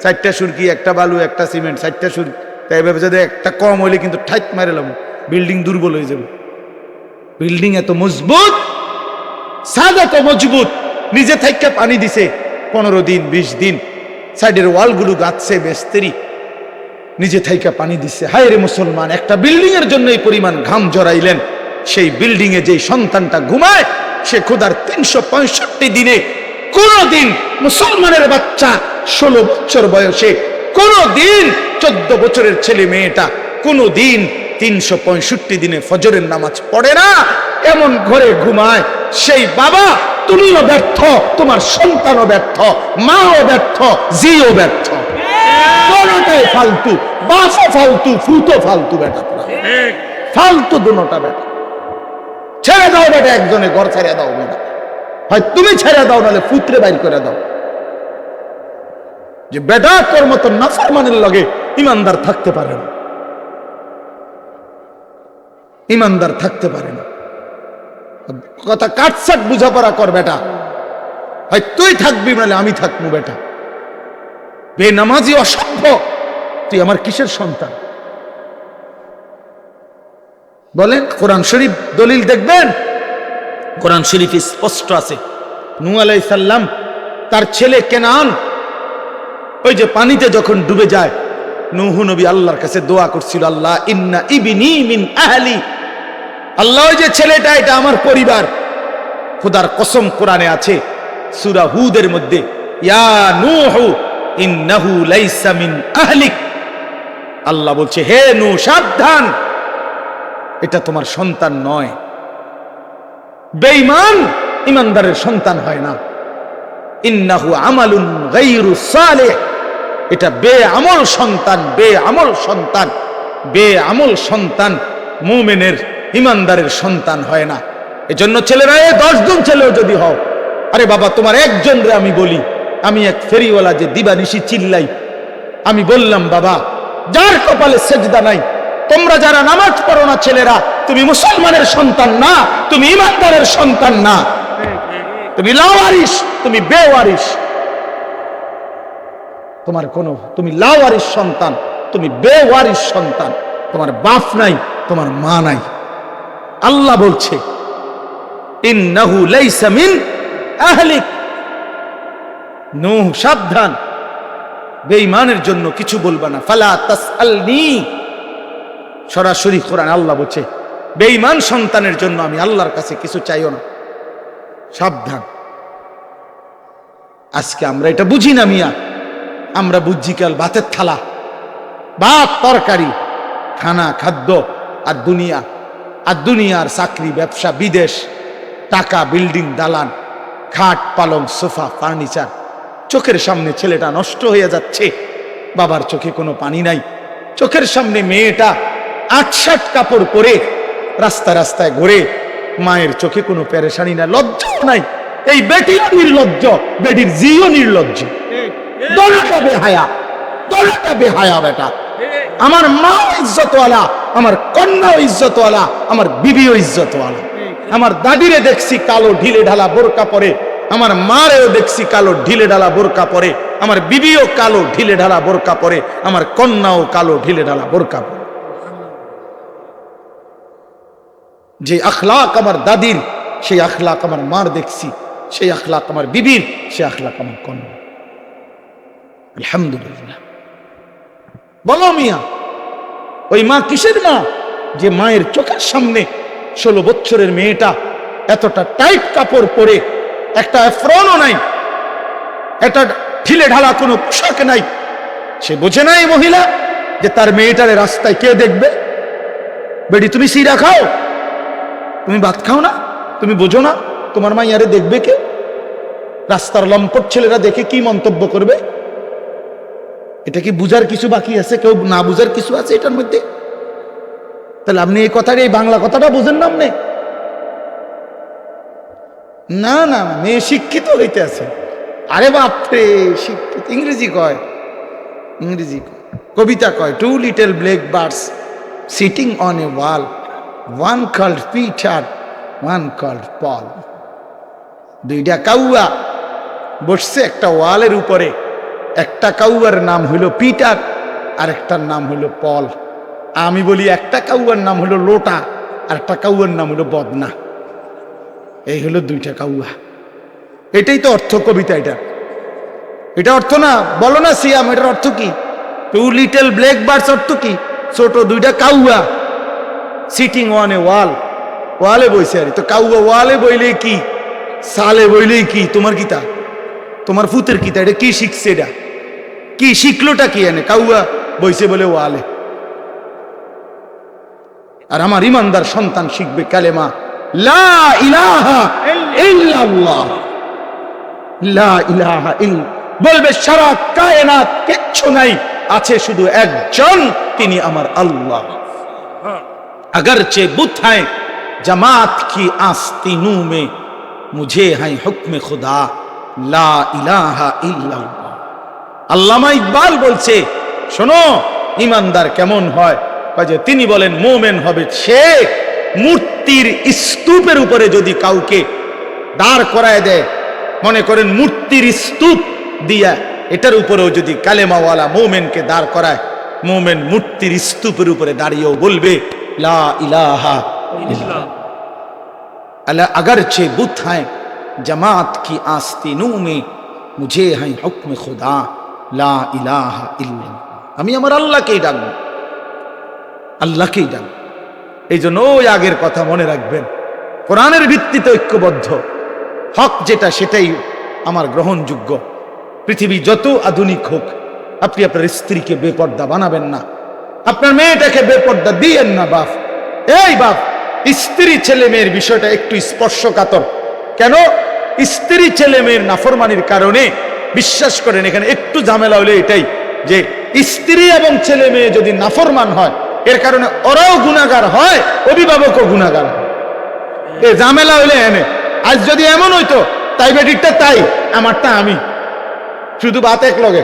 4টা সুরকি, একটা বালু, একটা সিমেন্ট, 4টা সুরকি। তাই এভাবে যদি একটা কম হইলে কিন্তু ঠাইত মারেলাম, বিল্ডিং দুর্বল হয়ে যাবে। বিল্ডিং এত মজবুত, ছাদ এত মজবুত, নিজে থেকে পানি দিছে 15 দিন 20 দিন, সাইডের ওয়ালগুলো গাচ্ছে মিস্ত্রি, নিজে থেকে পানি দিচ্ছে। হায় রে মুসলমান, একটা বিল্ডিং এর জন্য এই পরিমাণ ঘাম জড়াইলেন, সেই বিল্ডিং এ যে সন্তানটা ঘুমায় সে খোদার 365 দিনে কোনদিন মুসলমানের বাচ্চা 16 বছর বয়সে, কোনদিন 14 বছরের ছেলে মেয়েটা কোনদিন 365 দিনে ফজরের নামাজ পড়ে না, এমন ঘরে ঘুমায়। সেই বাবা, তুমিও ব্যর্থ, তোমার সন্তানও ব্যর্থ, মাও ব্যর্থ, জিও ব্যর্থ, দুটোটাই ফালতু। বাপও ফালতু, ফুতো ফালতু, বেটা ফালতু, দুটোটা বেটা। ছেড়ে দাও বেটা, একজনে ঘর ছেড়ে দাও বেটা, হয় তুমি ছেড়ে দাও, নাহলে ফুতরে বাইর করে দাও। যে বেটা তোর মতো নাফরমানের লগে ইমানদার থাকতে পারে না, ইমানদার থাকতে পারে না। কথা কাটসাট বুঝাপড়া কর বেটা, হয় তুই থাকবি নাহলে আমি থাকবো বেটা। বেনামাজি অসভ্য, তুই আমার কিসের সন্তান? বলেন, কোরআন শরীফ দলিল দেখবেন, কোরআন শরীফ স্পষ্ট আছে। নূহ আলাইহিস সালাম তার ছেলে কেনান ওই যে পানিতে যখন ডুবে যায়, নূহ নবী আল্লাহর কাছে দোয়া করছিল, আল্লাহ ইন্না ইবনি মিন আহলি, আল্লাহ ওই যে ছেলেটা এটা আমার পরিবার। খোদার কসম কোরআনে আছে সূরা হুদের মধ্যে, ইয়া নূহ ইন্নাহু লাইসা মিন আহলিক, আল্লাহ বলছে হে নূহ সাবধান, এটা তোমার সন্তান নয়। বেঈমান ইমানদারের সন্তান হয় না। ইন্নাহু আমালুন গায়রু সালিহ, এটা বেআমল সন্তান, বেআমল সন্তান, বেআমল সন্তান মুমিনের ইমানদারের সন্তান হয় না। এজন্য ছেলেরা 10 জন ছেলেও যদি হও, আরে বাবা তোমার একজন রে আমি বলি, আমি এক ফেরিওয়ালা যে দিবানিশি চিল্লাই, আমি বললাম বাবা যার কপালে সেজদা নাই, তোমরা যারা নামাজ পড়ো না ছেলেরা, তুমি মুসলমানের সন্তান না, তুমি ইমানদারের সন্তান না, তুমি লাওয়ারিস, তুমি বেওয়ারিস। তোমার তুমি লাওয়ারিস সন্তান, তুমি বেওয়ারিস সন্তান, তোমার বাপ নাই, তোমার মা নাই। আল্লাহ বলছে ইন্নাহু লাইসা মিন আহলিক, নূহ সাবধান, বেঈমানের জন্য কিছু বলবা না। ফালা তাসআলনি, সরাসরি কোরআন আল্লাহ বলছে বেঈমান সন্তানের জন্য আমি আল্লাহর কাছে কিছু চাইও না, সাবধান। আজকে আমরা এটা বুঝি না মিয়া, আমরা বুঝছি কাল ভাতের থালা, ভাত তরকারি, খানা খাদ্য, আর দুনিয়া, আর দুনিয়ার চাকরি ব্যবসা বিদেশ, টাকা বিল্ডিং দালান, খাট পালং সোফা ফার্নিচার। চোখের সামনে ছেলেটা নষ্ট হয়ে যাচ্ছে, বাবার চোখে কোনো পানি নাই। চোখের সামনে মেয়েটা ৮-৬০ কাপড় পরে রাস্তায় রাস্তায় ঘুরে, মায়ের চোখে কোনো পেরেশানি নাই, লজ্জাও নাই। এই বেটিও নির্লজ্জ, বেটির জিও নির্লজ্জ, দলটা বেহায়া, দলটা বেহায়া বেটা। আমার মা ইজ্জতওয়ালা, আমার কন্যাও ইজ্জতওয়ালা, আমার বিবিও ইজ্জতওয়ালা। আমার দাদিরে দেখছি কালো ঢিলে ঢালা বোরকা পরে, আমার মারেও দেখছি কালো ঢিলে ঢালা বোরকা পরে, আমার বিবিও কালো ঢিলে ঢালা বোরকা পরে, আমার কন্যাও কালো ঢিলে ঢালা বোরকা পরে। যে আখলাক আমার দাদির, সেই আখলাক আমার মার দেখছি, সেই আখলাক আমার বিবির, সেই আখলাক আমার কন্যা। আলহামদুলিল্লাহ। বলো মিয়া, ওই মা কিসের মা? যে মায়ের চোখের সামনে 16 বছরের মেয়েটা এতটা টাইট কাপড় পরে, একটা এফরনও নাই, একটা ঢিলে ঢালা কোনো পোশাক নাই। সে বোঝে না এই মহিলা যে তার মেয়েটারে রাস্তায় কে দেখবে। বেটি তুমি সিরা খাও, তুমি ভাত খাও না, তুমি বোঝো না তোমার মাইয়ারে দেখবে কে? রাস্তার লম্পট ছেলেরা দেখে কি মন্তব্য করবে? এটা কি বুঝার কিছু বাকি আছে? কেউ না বুঝার কিছু আছে এটার মধ্যে? তাহলে আপনি এই কথাটা, এই বাংলা কথাটা বুঝেন না আপনি? না না, মেয়ে শিক্ষিত হইতে আছে। আরে বাপরে, শিক্ষিত ইংরেজি কয়, ইংরেজি কয়, কবিতা কয়, 2 little black birds sitting on a wall, one called Peter, one called Paul. দুইটা কাউয়া বসছে একটা ওয়ালের উপরে, একটা কাউয়ার নাম হইল পিটার, আর একটার নাম হইল পল। আমি বলি একটা কাউয়ার নাম হইল লোটা, আর একটা কাউয়ার নাম হইল বদনা। এই হলো দুইটা কাউয়া। এটাই তো অর্থ কবিতা। এটা অর্থ না? বলো না সিয়াম, এটার অর্থ কি? 2 little black birds অর্থ কি? ছোট দুইটা কাউয়া সিটিং অন এ ওয়াল, ওয়ালে বইছে। আর তো কাউয়া ওয়ালে বইলে কি, সালে বইলেই কি? তোমার কিতা, তোমার ফুতের কিতা? এটা কি শিখছে? এটা কি শিখলোটা কি? এনে কাউয়া বইছে বলে ওয়ালে। আর আমার ইমানদার সন্তান শিখবে কালেমা লা ইলাহা ইল্লাল্লাহ, লা ইলাহা ইল্লা, বলবে সারা কায়নাত কিচ্ছু নাই, আছে শুধু একজন, তিনি আমার আল্লাহ। अगरचे बुत हैं जमात की आस्तीनों में, मुझे है हुक्म खुदा ला इलाहा इल्लल्लाह। আল্লামা ইকবাল বলছে, শোনো ইমানদার কেমন হয়? যে তিনি বলেন মোমেন হবে সে মূর্তির স্তূপের উপরে যদি কাউকে দাঁড় করায় দেয়, মনে করেন মূর্তির স্তূপ দিয়া এটার উপরেও যদি কালেমাওয়ালা মোমেনকে দাঁড় করায়, মোমেন মূর্তির স্তূপের উপরে দাঁড়িয়েও বলবে লা ইলাহা ইল্লাল্লাহ। अला अगरचे बुत हैं जमात की आस्तीनों में, मुझे है हुक्म खुदा ला इलाहा इल्लल्लाह। আমি আমার আল্লাহকেই ডাকবো, আল্লাহকেই ডাকবো। এই জন্য ওই আগের কথা মনে রাখবেন, কোরআনের ভিত্তিতে ঐক্যবদ্ধ, হক যেটা সেটাই আমার গ্রহণযোগ্য। পৃথিবী যত আধুনিক হোক, আপনি আপনার স্ত্রীকে বেপর্দা বানাবেন না, আপনার মেয়েটাকে বেপর্দা দিয়েন না। বাপ, এই বাপ, স্ত্রী ছেলে মেয়ের বিষয়টা একটু স্পর্শকাতর। কেন? স্ত্রী ছেলে মেয়ের নাফরমানির কারণে, বিশ্বাস করেন এখানে একটু ঝামেলা হলে এটাই যে স্ত্রী এবং ছেলে মেয়ে যদি নাফরমান হয়, এর কারণে ওরাও গুনাহগার হয়, অভিভাবকও গুনাহগার হয়। এই ঝামেলা হইলে এনে, আজ যদি এমন হইতো তাই বেটিরটা তাই, আমারটা আমি, শুধু বাত এক লগে,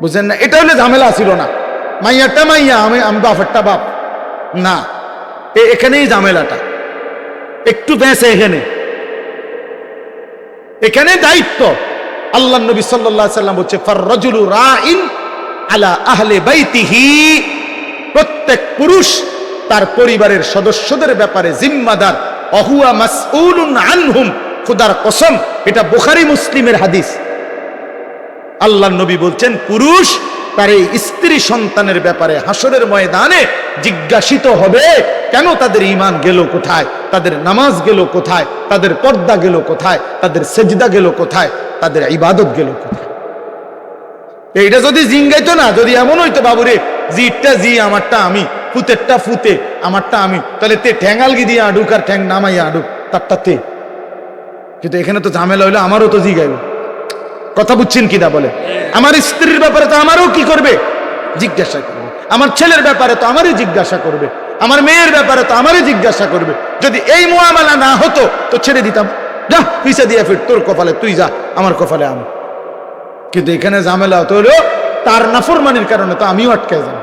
বুঝলেন না? এটা হলে ঝামেলা ছিল না। মাইয়ারটা মাইয়া, আমি বাপেরটা বাপ না, এখানেই ঝামেলাটা একটু বেঁচে। এখানে দায়িত্ব আল্লাহ নবী সাল্লাল্লাহু আলাইহি সাল্লাম বলছে ফাররাজুলু রাইন আলা আহলি বাইতিহি, প্রত্যেক পুরুষ তার পরিবারের সদস্যদের ব্যাপারে জিম্মাদার, অহুয়া মাসউলুন আনহুম, খোদার কসম এটা বুখারী মুসলিমের হাদিস। আল্লাহ নবী বলছেন পুরুষ তার এই স্ত্রী সন্তানের ব্যাপারে হাসরের ময়দানে জিজ্ঞাসিত হবে, কেন তাদের ঈমান গেল কোথায়, তাদের নামাজ গেল কোথায়, তাদের পর্দা গেল কোথায়, তাদের সেজদা গেল কোথায়, তাদের ইবাদত গেল কোথায়। এইটা যদি জিঙ্গাইতো না, যদি এমন হইতো বাবুরে জিটটা জি আমারটা আমি, ফুতেরটা ফুতে আমারটা আমি, তাহলে তে ঠ্যাঙ্গালগি দিয়ে আডুক আর ঠ্যাং নামাইয়া আডুক তারটা তে। কিন্তু এখানে তো ঝামেলা হইলো আমারও তো জিগাইব। কথা বুঝছেন কিনা বলে? আমার স্ত্রীর ব্যাপারে তো আমারও কি করবে, জিজ্ঞাসা করবে। আমার ছেলের ব্যাপারে তো আমারই জিজ্ঞাসা করবে। আমার মেয়ের ব্যাপারে তো আমারই জিজ্ঞাসা করবে। যদি এই মুআমালা না হতো তো ছেড়ে দিতাম, যা পিছা দিয়ে ফির, তোর কপালে তুই যা, আমার কপালে আমি। কিন্তু এখানে ঝামেলা হতো হলো তার নাফরমানির কারণে তো আমিও আটকে যাব।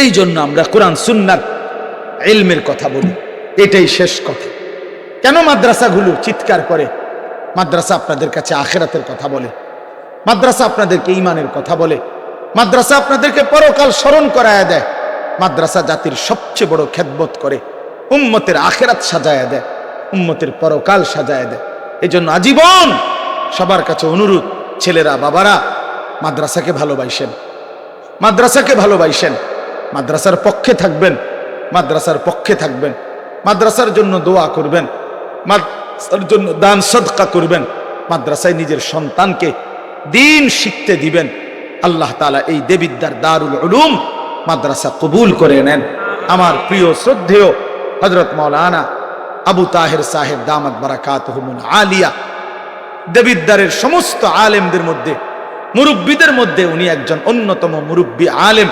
এই জন্য আমরা কোরআন সুন্নাত ইলমের কথা বলি, এটাই শেষ কথা। কেন মাদ্রাসাগুলো চিৎকার করে? মাদ্রাসা আপনাদের কাছে আখিরাতের কথা বলে, মাদ্রাসা আপনাদেরকে ঈমানের কথা বলে, মাদ্রাসা আপনাদেরকে পরকাল স্মরণ করায়া দেয়, মাদ্রাসা জাতির সবচেয়ে বড় খেদমত করে, উম্মতের আখিরাত সাজায়া দেয়, উম্মতের পরকাল সাজায়া দেয়। এই জন্য আজীবন সবার কাছে অনুরোধ, ছেলেরা বাবারা মাদ্রাসাকে ভালোবাসেন, মাদ্রাসাকে ভালোবাসেন, মাদ্রাসার পক্ষে থাকবেন, মাদ্রাসার পক্ষে থাকবেন, মাদ্রাসার জন্য দোয়া করবেন, মাদ্রাসার জন্য দান সদকা করবেন, মাদ্রাসায় নিজের সন্তানকে দিন শিখতে দিবেন। আল্লাহ তাআলা এই দেবিদ্যার দারুল উলুম মাদ্রাসা কবুল করে নেন। আমার প্রিয় শ্রদ্ধেয় হযরত মাওলানা আবু তাহের সাহেব দামাত বারাকাতুহুমুল আলিয়া, দেবিদ্দারের সমস্ত আলেমদের মধ্যে, মুরব্বীদের মধ্যে উনি একজন অন্যতম মুরব্বী আলেম।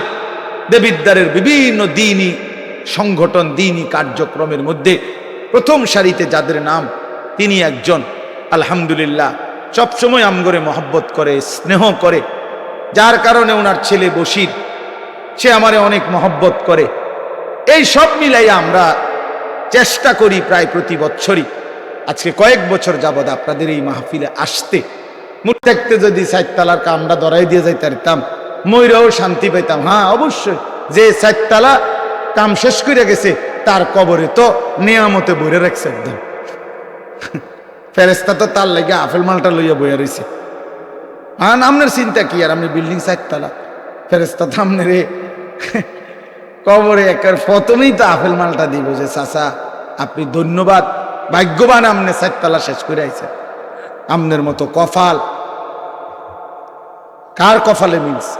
দেবিদ্দারের বিভিন্ন দ্বীনি সংগঠন, দ্বীনি কার্যক্রমের মধ্যে প্রথম সারিতে যাদের নাম, তিনি একজন। আলহামদুলিল্লাহ সবসময় আমগরে মহব্বত করে, স্নেহ করে, যার কারণে ওনার ছেলে বশির, সে আমারে অনেক মহব্বত করে। এই সব মিলাইয়া আমরা চেষ্টা করি প্রায় প্রতি বছরই, আজকে কয়েক বছর যাবৎ আপনাদের এই মাহফিলে আসতে, মুখ দেখতে যদি সাইততালার কামটা ধরাই দিয়ে যাইতে পারতাম, ময়রাও শান্তি পেতাম। হ্যাঁ অবশ্যই, যে সাইততালা কাম শেষ করে গেছে তার কবরে তো নিয়ামতে বইরে রাখছে একদম। ফেরেস্তা তো তার লাগে আপেল মালটা লইয়া বইয়া রয়েছে। হ্যাঁ আপনার চিন্তা কি, আর আপনি বিল্ডিং সাইততালা, ফেরেস্তা তো আপনার কবরে একের প্রথমেই তো আপেল মালটা দিব যে চাচা আপনি ধন্যবাদ, ভাগ্যবান আমনে সাইততালা শেষ করে আইছে। আমনের মতো কপাল কার কপালে মিলছে?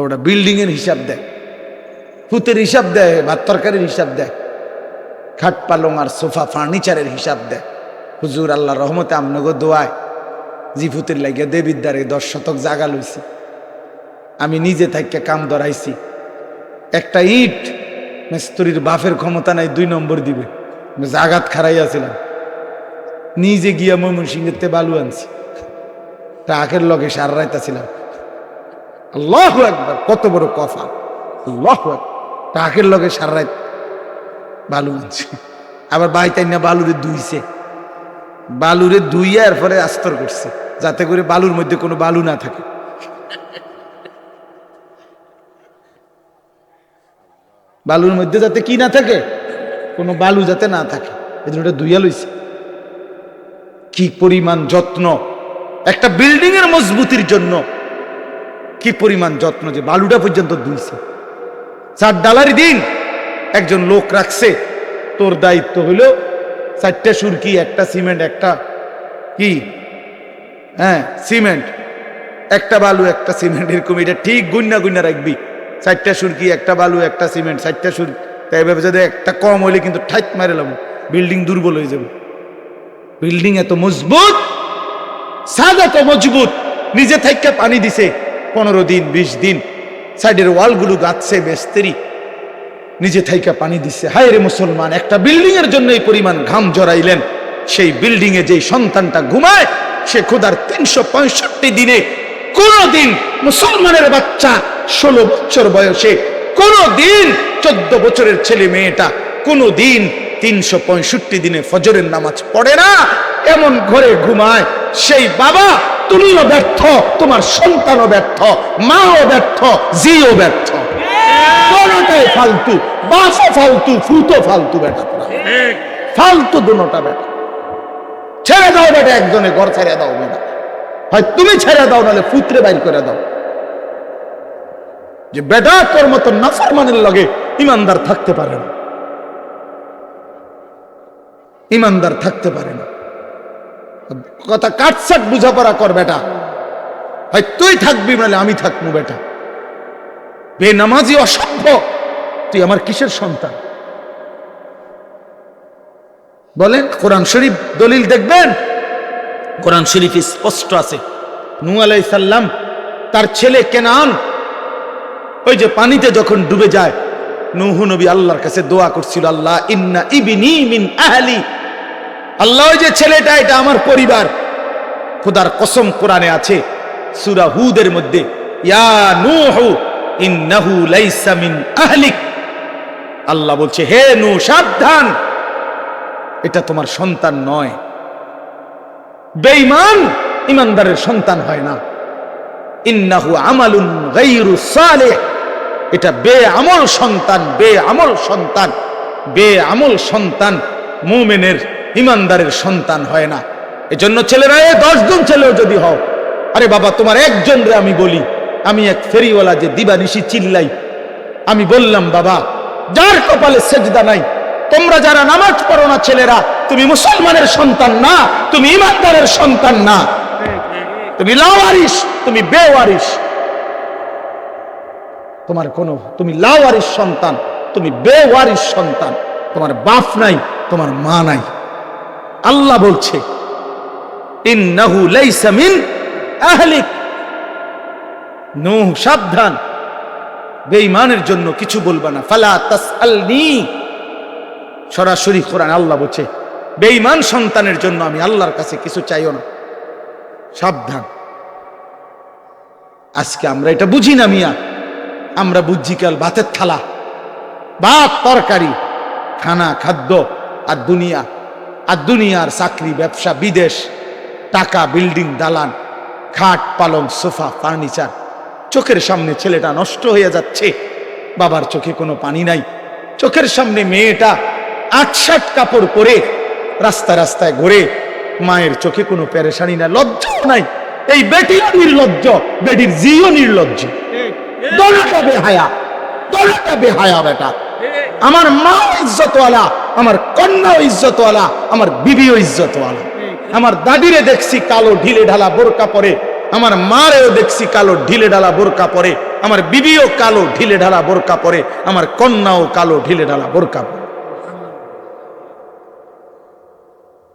ওটা বিল্ডিং এর হিসাব দেয়, ফুতের হিসাব দেয়, ভাত তরকারির হিসাব দেয়, খাট পালং আর সোফা ফার্নিচারের হিসাব দেয়। হুজুর আল্লাহ রহমতে আমনগো দোয়ায় জি ফুতের লাগিয়া দেবিদ্দারে 10 শতক জাগা লইছি, আমি নিজে থাইকা কাম ধরাইছি। একটা ইট মিস্ত্রির বাপের ক্ষমতা নাই 2 নম্বর দিবে, জাগাত খারাইয়াছিলাম, নিজে গিয়া ময়মনসিংহের বালু আনছি, ট্রাকের লগে সার রাইতাছিলাম। আল্লাহু আকবার, কত বড় কফাল! আল্লাহু আকবার, ট্রাকের লগে সার রাইত বালু আনছি। আবার বাইতাই না বালুরে ধুইছে, বালুরে ধুইয়া এরপরে আস্তর করছে যাতে করে বালুর মধ্যে কোনো বালু না থাকে। বালুর মধ্যে যাতে কি না থাকে, কোনো বালু যাতে না থাকে, এই জন্য ওটা ধুইয়া লইছে। কি পরিমাণ যত্ন একটা বিল্ডিং এর মজবুতির জন্য, কি পরিমাণ যত্ন যে বালুটা পর্যন্ত ধুইছে। 4 ডালার দিন একজন লোক রাখছে, তোর দায়িত্ব হইল 4টা সুরকি, একটা সিমেন্ট, একটা কি সিমেন্ট, একটা বালু, একটা সিমেন্ট, এরকম এটা ঠিক গুন্না গুন্না রাখবি। 4টা সুরকি, একটা বালু, একটা সিমেন্ট, 4টা সুরকি। তাই এভাবে যদি একটা কম হইলে কিন্তু ঠাইট মারে লাম, বিল্ডিং দুর্বল হয়ে যাবে। বিল্ডিং এত মজবুত, সাদা তো মজবুত, নিজে থেকে পানি দিছে 15 দিন 20 দিন, সাইডের ওয়ালগুলো গাচ্ছে মিস্ত্রি, নিজে থাইকা পানি দিচ্ছে। হায় রে মুসলমান, একটা বিল্ডিং এর জন্য এই পরিমাণ ঘাম জড়াইলেন, সেই বিল্ডিং এ যেই সন্তানটা ঘুমায় সে খোদার 365 দিনে কোনদিন মুসলমানের বাচ্চা 16 বছর বয়সে, কোনদিন 14 বছরের ছেলে মেয়েটা কোনদিন 365 দিনে ফজরের নামাজ পড়ে না। এমন ঘরে ঘুমায়, সেই বাবা তুমিও ব্যর্থ, তোমার সন্তানও ব্যর্থ, মাও ব্যর্থ, জিও ব্যর্থ, কোনটাই ফালতু। বাসও ফালতু, ফুতো ফালতু, বেটা ফালতু দুটোটা বেটা। ছেড়ে দাও বেটা, একজনে ঘর ছেড়ে দাও বেটা, হয় তুমি ছেড়ে দাও, নাহলে ফুতরে বাইর করে দাও। যে বেটা তোর মতো নাফরমানের লগে ইমানদার থাকতে পারে না, ইমানদার থাকতে পারে না। কথা কাটসাট বুঝাপড়া কর বেটা, হয় তুই থাকবি নাহলে আমি থাকবো বেটা। বেনামাজি অসভ্য, তুই আমার কিসের সন্তান? বলেন কোরআন শরীফ দলিল দেখবেন, কোরআন শরীফে স্পষ্ট আছে নূহ আলাইহিস সালাম তার ছেলে কেনান ওই যে পানিতে যখন ডুবে যায়, নূহ নবী আল্লাহর কাছে দোয়া করছিল, আল্লাহ ইন্না ইবনি মিন আহলি, আল্লাহ ওই যে ছেলেটা এটা আমার পরিবার। খোদার কসম কোরআনে আছে সূরা হুদের মধ্যে, ইয়া নূহ ইন্নাহু লাইসা মিন আহলিক, আল্লাহ বলছে হে নূহ সাবধান, এটা তোমার সন্তান নয়। বেঈমান ইমানদারের সন্তান হয় না। ইন্নাহু আমালুন গায়রু সালিহ, এটা বেআমল সন্তান, বেআমল সন্তান, বেআমল সন্তান মুমিনের ইমানদারের সন্তান হয় না। এজন্য ছেলেরা 10 জন ছেলেও যদি হও, আরে বাবা তোমার একজন রে আমি বলি, আমি এক ফেরিওয়ালা যে দিবানিশি চিল্লাই, আমি বললাম বাবা যার কপালে সেজদা নাই, তোমরা যারা নামাজ পড়ো না ছেলেরা, তুমি মুসলমানের সন্তান না, তুমি ইমানদারের সন্তান না, তুমি লাওয়ারিস, তুমি বেওয়ারিস। তোমার কোনো, তুমি লাওয়ারিস সন্তান, তুমি বেওয়ারিস সন্তান, তোমার বাপ নাই, তোমার মা নাই। আল্লাহ বলছে ইন্নাহু লাইসা মিন আহলিক, নূহ সাবধান, বেঈমানের জন্য কিছু বলবা না। ফালা তাসআলনি, সরাসরি কোরআন আল্লাহ বলছে বেঈমান সন্তানের জন্য আমি আল্লাহর কাছে কিছু চাইও না, সাবধান। আজকে আমরা এটা বুঝি না মিয়া, আমরা বুঝছি কাল ভাতের থালা, ভাত তরকারি, খানা খাদ্য, আর দুনিয়া, আর দুনিয়ার চাকরি ব্যবসা বিদেশ, টাকা বিল্ডিং দালান, খাট পালং সোফা ফার্নিচার। চোখের সামনে ছেলেটা নষ্ট হয়ে যাচ্ছে, বাবার চোখে কোনো পানি নাই। চোখের সামনে মেয়েটা 8-7 কাপড় পরে রাস্তায় রাস্তায় ঘুরে, মায়ের চোখে কোনো পেরেশানি নাই, লজ্জাও নাই। এই বেটিও নির্লজ্জ, বেটির জিও নির্লজ্জ, দলটা বেহায়া, দলটা বেহায়া বেটা। আমার মা ইজ্জতওয়ালা, আমার কন্যাও ইজ্জতওয়ালা, আমার বিবিও ইজ্জতওয়ালা। আমার দাদিরে দেখছি কালো ঢিলে ঢালা বোরকা পরে, আমার মারেও দেখছি কালো ঢিলে ঢালা বোরকা পরে, আমার বিবিও কালো ঢিলে ঢালা বোরকা পরে, আমার কন্যাও কালো ঢিলে ঢালা বোরকা পরে।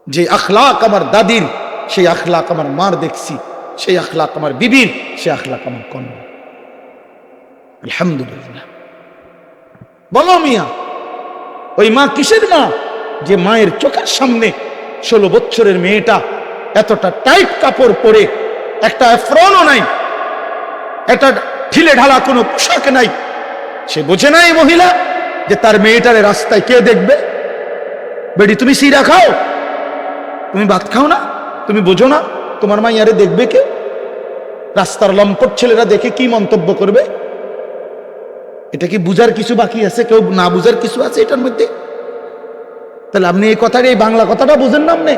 যে আখলাক আমার দাদির, সেই আখলাক আমার মার দেখছি, সেই আখলাক আমার বিবির, সেই আখলাক আমার কন্যা। আলহামদুলিল্লাহ। বলো মিয়া, ওই মা কিসের মা? যে মায়ের চোখের সামনে 16 বছরের মেয়েটা এতটা টাইট কাপড় পরে, একটা এফরনও নাই, একটা ঢিলে ঢালা কোনো পোশাক নাই, সে বোঝে না এই মহিলা যে তার মেয়েটারে রাস্তায় কে দেখবে। বেডি তুমি সিরা খাও, তুমি ভাত খাও না, তুমি বোঝো না তোমার মাইয়ারে দেখবে কে? রাস্তার লম্পট ছেলেরা দেখে কি মন্তব্য করবে? এটা কি বুঝার কিছু বাকি আছে? কেউ না বুঝার কিছু আছে এটার মধ্যে? তাহলে আপনি এই কথাটা, এই বাংলা কথাটা বুঝেন না আপনি?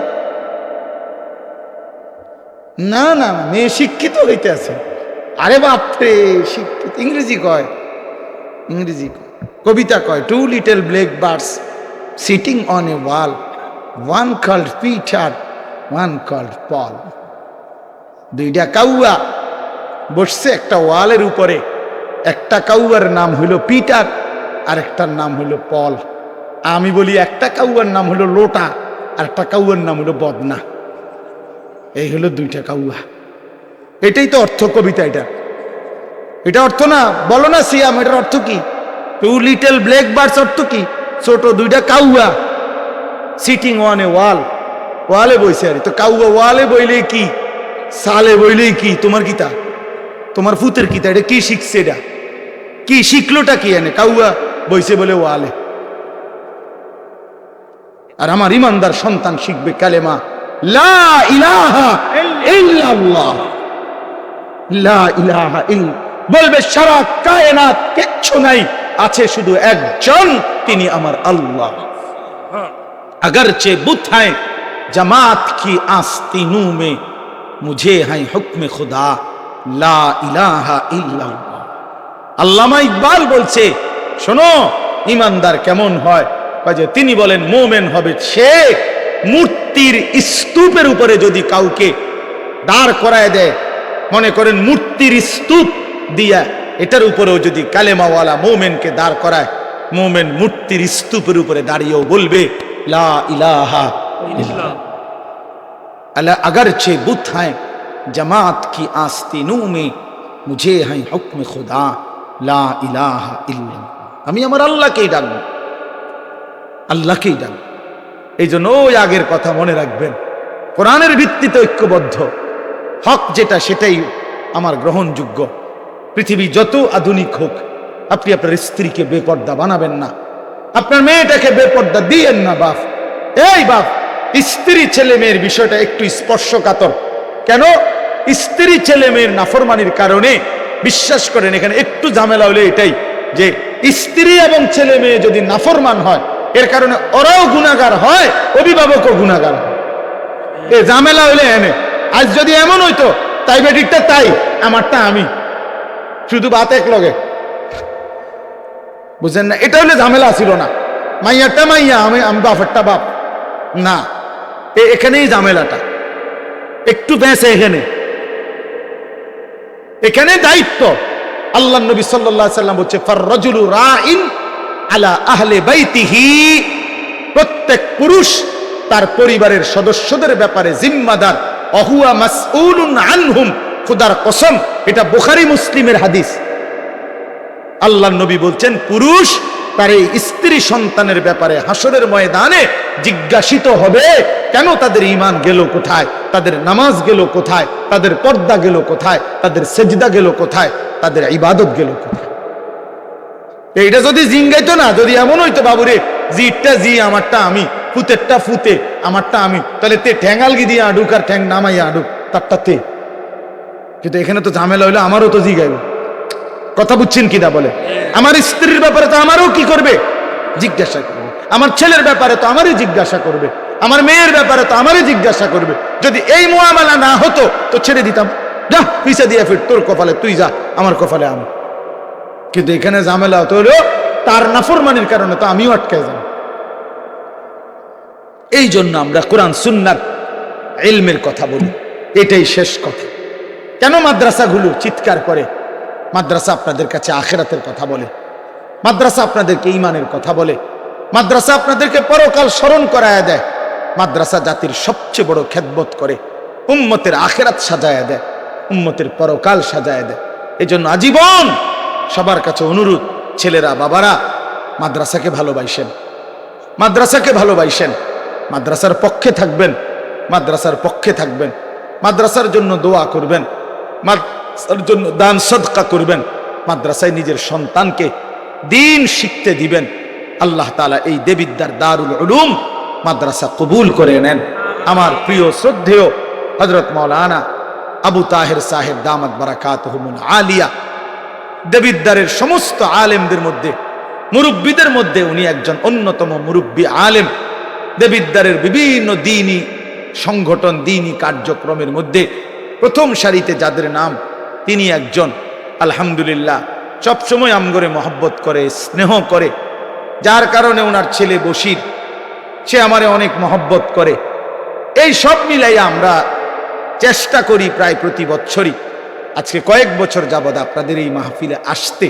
না না, মেয়ে শিক্ষিত হইতে আছে। আরে বাপরে, শিক্ষিত ইংরেজি কয়, ইংরেজি কবিতা কয়, 2 little black birds sitting on a wall, one called Peter, one called Paul. 2টা কাউয়া বসছে একটা ওয়ালের উপরে, একটা কাউয়ার নাম হইল পিটার, আর একটার নাম হইল পল। আমি বলি একটা কাউয়ার নাম হইল লোটা, আর একটা কাউয়ার নাম হইল বদনা। এই হলো 2টা কাউয়া। এটাই তো অর্থ কবিতা। এটা অর্থ না, বলো না সিয়াম, এটার অর্থ কি? 2 little black birds অর্থ কি? ছোট 2টা কাউয়া সিটিং অন এ ওয়াল, ওয়ালে বইছে। আর তো কাউয়া ওয়ালে বইলে কি, সালে বইলেই কি? তোমার কিতা, তোমার ফুতের কিতা? এটা কি শিখছে? এটা কি শিখলোটা কি? এনে কাউয়া বইছে বলে ওয়ালে। আর আমার ইমানদার সন্তান শিখবে কালেমা লা ইলাহা ইল্লাল্লাহ, লা ইলাহা ইল্লা, বলবে সারা কায়নাত কিচ্ছু নাই, আছে শুধু একজন, তিনি আমার আল্লাহ। अगरचे बुत हैं जमात की आस्तीनों में, मुझे है हुक्म खुदा ला इलाहा इल्लल्लाह। আল্লামা ইকবাল বলছে, শোনো ইমানদার কেমন হয়, যে তিনি বলেন মোমেন হবে সে মূর্তির স্তূপের উপরে যদি কাউকে দাঁড় করায় দেয়, মনে করেন মূর্তির স্তূপ দিয়া এটার উপরেও যদি কালেমাওয়ালা মোমেনকে দাঁড় করায়, মোমেন মূর্তির স্তূপের উপরে দাঁড়িয়েও বলবে লা ইলাহা ইল্লাল্লাহ। अला अगरचे बुत हैं जमात की आस्तीनों में, मुझे है हुक्म खुदा ला इलाहा इल्लल्लाह। আমি আমার আল্লাহকেই ডাকবো, আল্লাহকেই ডাকবো। এই জন্য ওই আগের কথা মনে রাখবেন, কোরআনের ভিত্তিতে ঐক্যবদ্ধ, হক যেটা সেটাই আমার গ্রহণযোগ্য। পৃথিবী যত আধুনিক হোক, আপনি আপনার স্ত্রীকে বেপর্দা বানাবেন না, আপনার মেয়েটাকে বেপর্দা দিয়েন না। বাপ, এই বাপ, স্ত্রী ছেলে মেয়ের বিষয়টা একটু স্পর্শকাতর। কেন? স্ত্রী ছেলে মেয়ের নাফরমানির কারণে, বিশ্বাস করেন এখানে একটু ঝামেলা হলে এটাই যে স্ত্রী এবং ছেলে মেয়ে যদি নাফরমান হয়, এর কারণে ওরাও গুনাহগার হয়, অভিভাবকও গুনাহগার হয়। এই ঝামেলা হইলে এনে, আজ যদি এমন হইতো তাই বেটিরটা তাই, আমারটা আমি, শুধু বাত এক লগে, বুঝলেন না? এটা হলে ঝামেলা ছিল না, মাইয়ারটা মাইয়া, আমি বাপেরটা বাপ না। এখানেই ঝামেলাটা একটু বেঁচে, এখানে দায়িত্ব। আল্লাহ নবী সাল্লাল্লাহু আলাইহি সাল্লাম বলছে, ফাররাজুলু রাইন আলা আহলি বাইতিহি, প্রত্যেক পুরুষ তার পরিবারের সদস্যদের ব্যাপারে জিম্মাদার, অহুয়া মাসউলুন আনহুম, খুদার কসম এটা বুখারী মুসলিমের হাদিস। আল্লাহ নবী বলছেন, পুরুষ তার এই স্ত্রী সন্তানের ব্যাপারে হাসরের ময়দানে জিজ্ঞাসিত হবে, কেন তাদের ঈমান গেল কোথায়, তাদের নামাজ গেল কোথায়, তাদের পর্দা গেল কোথায়, তাদের সেজদা গেল কোথায়, তাদের ইবাদত গেল কোথায়। এইটা যদি জিঙ্গাইতো না, যদি এমন হইতো বাবুরে জিটটা জি আমারটা আমি, ফুতেরটা ফুতে আমারটা আমি, তাহলে তে ঠ্যাঙ্গালগি দিয়ে আডুক আর ঠ্যাং নামাইয়া আডুক তারটা তে। কিন্তু এখানে তো ঝামেলা হইলো, আমারও তো জিগাইব। কথা বুঝছেন কিনা বলে? আমার স্ত্রীর ব্যাপারে তো আমারও কি করবে, জিজ্ঞাসা করবে। আমার ছেলের ব্যাপারে তো আমারই জিজ্ঞাসা করবে, আমার মেয়ের ব্যাপারে তো আমারই জিজ্ঞাসা করবে। যদি এই মুআমালা না হতো তো ছেড়ে দিতাম, যা পিছা দিয়ে ফির, তোর কপালে তুই যা, আমার কপালে আমি। কিন্তু এখানে ঝামেলা হতো হলো তার নাফরমানির কারণে তো আমিও আটকায় যাব। এই জন্য আমরা কোরআন সুন্নাহর ইলমের কথা বলি, এটাই শেষ কথা। কেন মাদ্রাসাগুলো চিৎকার করে? মাদ্রাসা আপনাদের কাছে আখিরাতের কথা বলে, মাদ্রাসা আপনাদেরকে ঈমানের কথা বলে, মাদ্রাসা আপনাদেরকে পরকাল স্মরণ করায়া দেয়, মাদ্রাসা জাতির সবচেয়ে বড় খেদমত করে, উম্মতের আখিরাত সাজায়া দেয়, উম্মতের পরকাল সাজায়া দেয়। এই জন্য আজীবন সবার কাছে অনুরোধ, ছেলেরা বাবারা মাদ্রাসাকে ভালোবাসেন, মাদ্রাসাকে ভালোবাসেন, মাদ্রাসার পক্ষে থাকবেন, মাদ্রাসার পক্ষে থাকবেন, মাদ্রাসার জন্য দোয়া করবেন, মাদ্রাসার জন্য দান সদকা করবেন, মাদ্রাসায় নিজের সন্তানকে দিন শিখতে দিবেন। আল্লাহ তাআলা এই দেবিদ্দার দারুল উলুম মাদ্রাসা কবুল করে নেন। আমার প্রিয় শ্রদ্ধেয় হযরত মাওলানা আবু তাহের সাহেব দামাত বারাকাতুহুমুল আলিয়া, দেবিদ্দারের সমস্ত আলেমদের মধ্যে, মুরব্বীদের মধ্যে উনি একজন অন্যতম মুরব্বী আলেম। দেবিদ্দারের বিভিন্ন দ্বীনি সংগঠন, দ্বীনি কার্যক্রমের মধ্যে প্রথম সারিতে যাদের নাম, তিনি একজন। আলহামদুলিল্লাহ, সবসময় আমগরে মহব্বত করে, স্নেহ করে, যার কারণে ওনার ছেলে বশির, সে আমারে অনেক মহব্বত করে। এই সব মিলাইয়া আমরা চেষ্টা করি প্রায় প্রতি বছরই, আজকে কয়েক বছর যাবৎ আপনাদের এই মাহফিলে আসতে।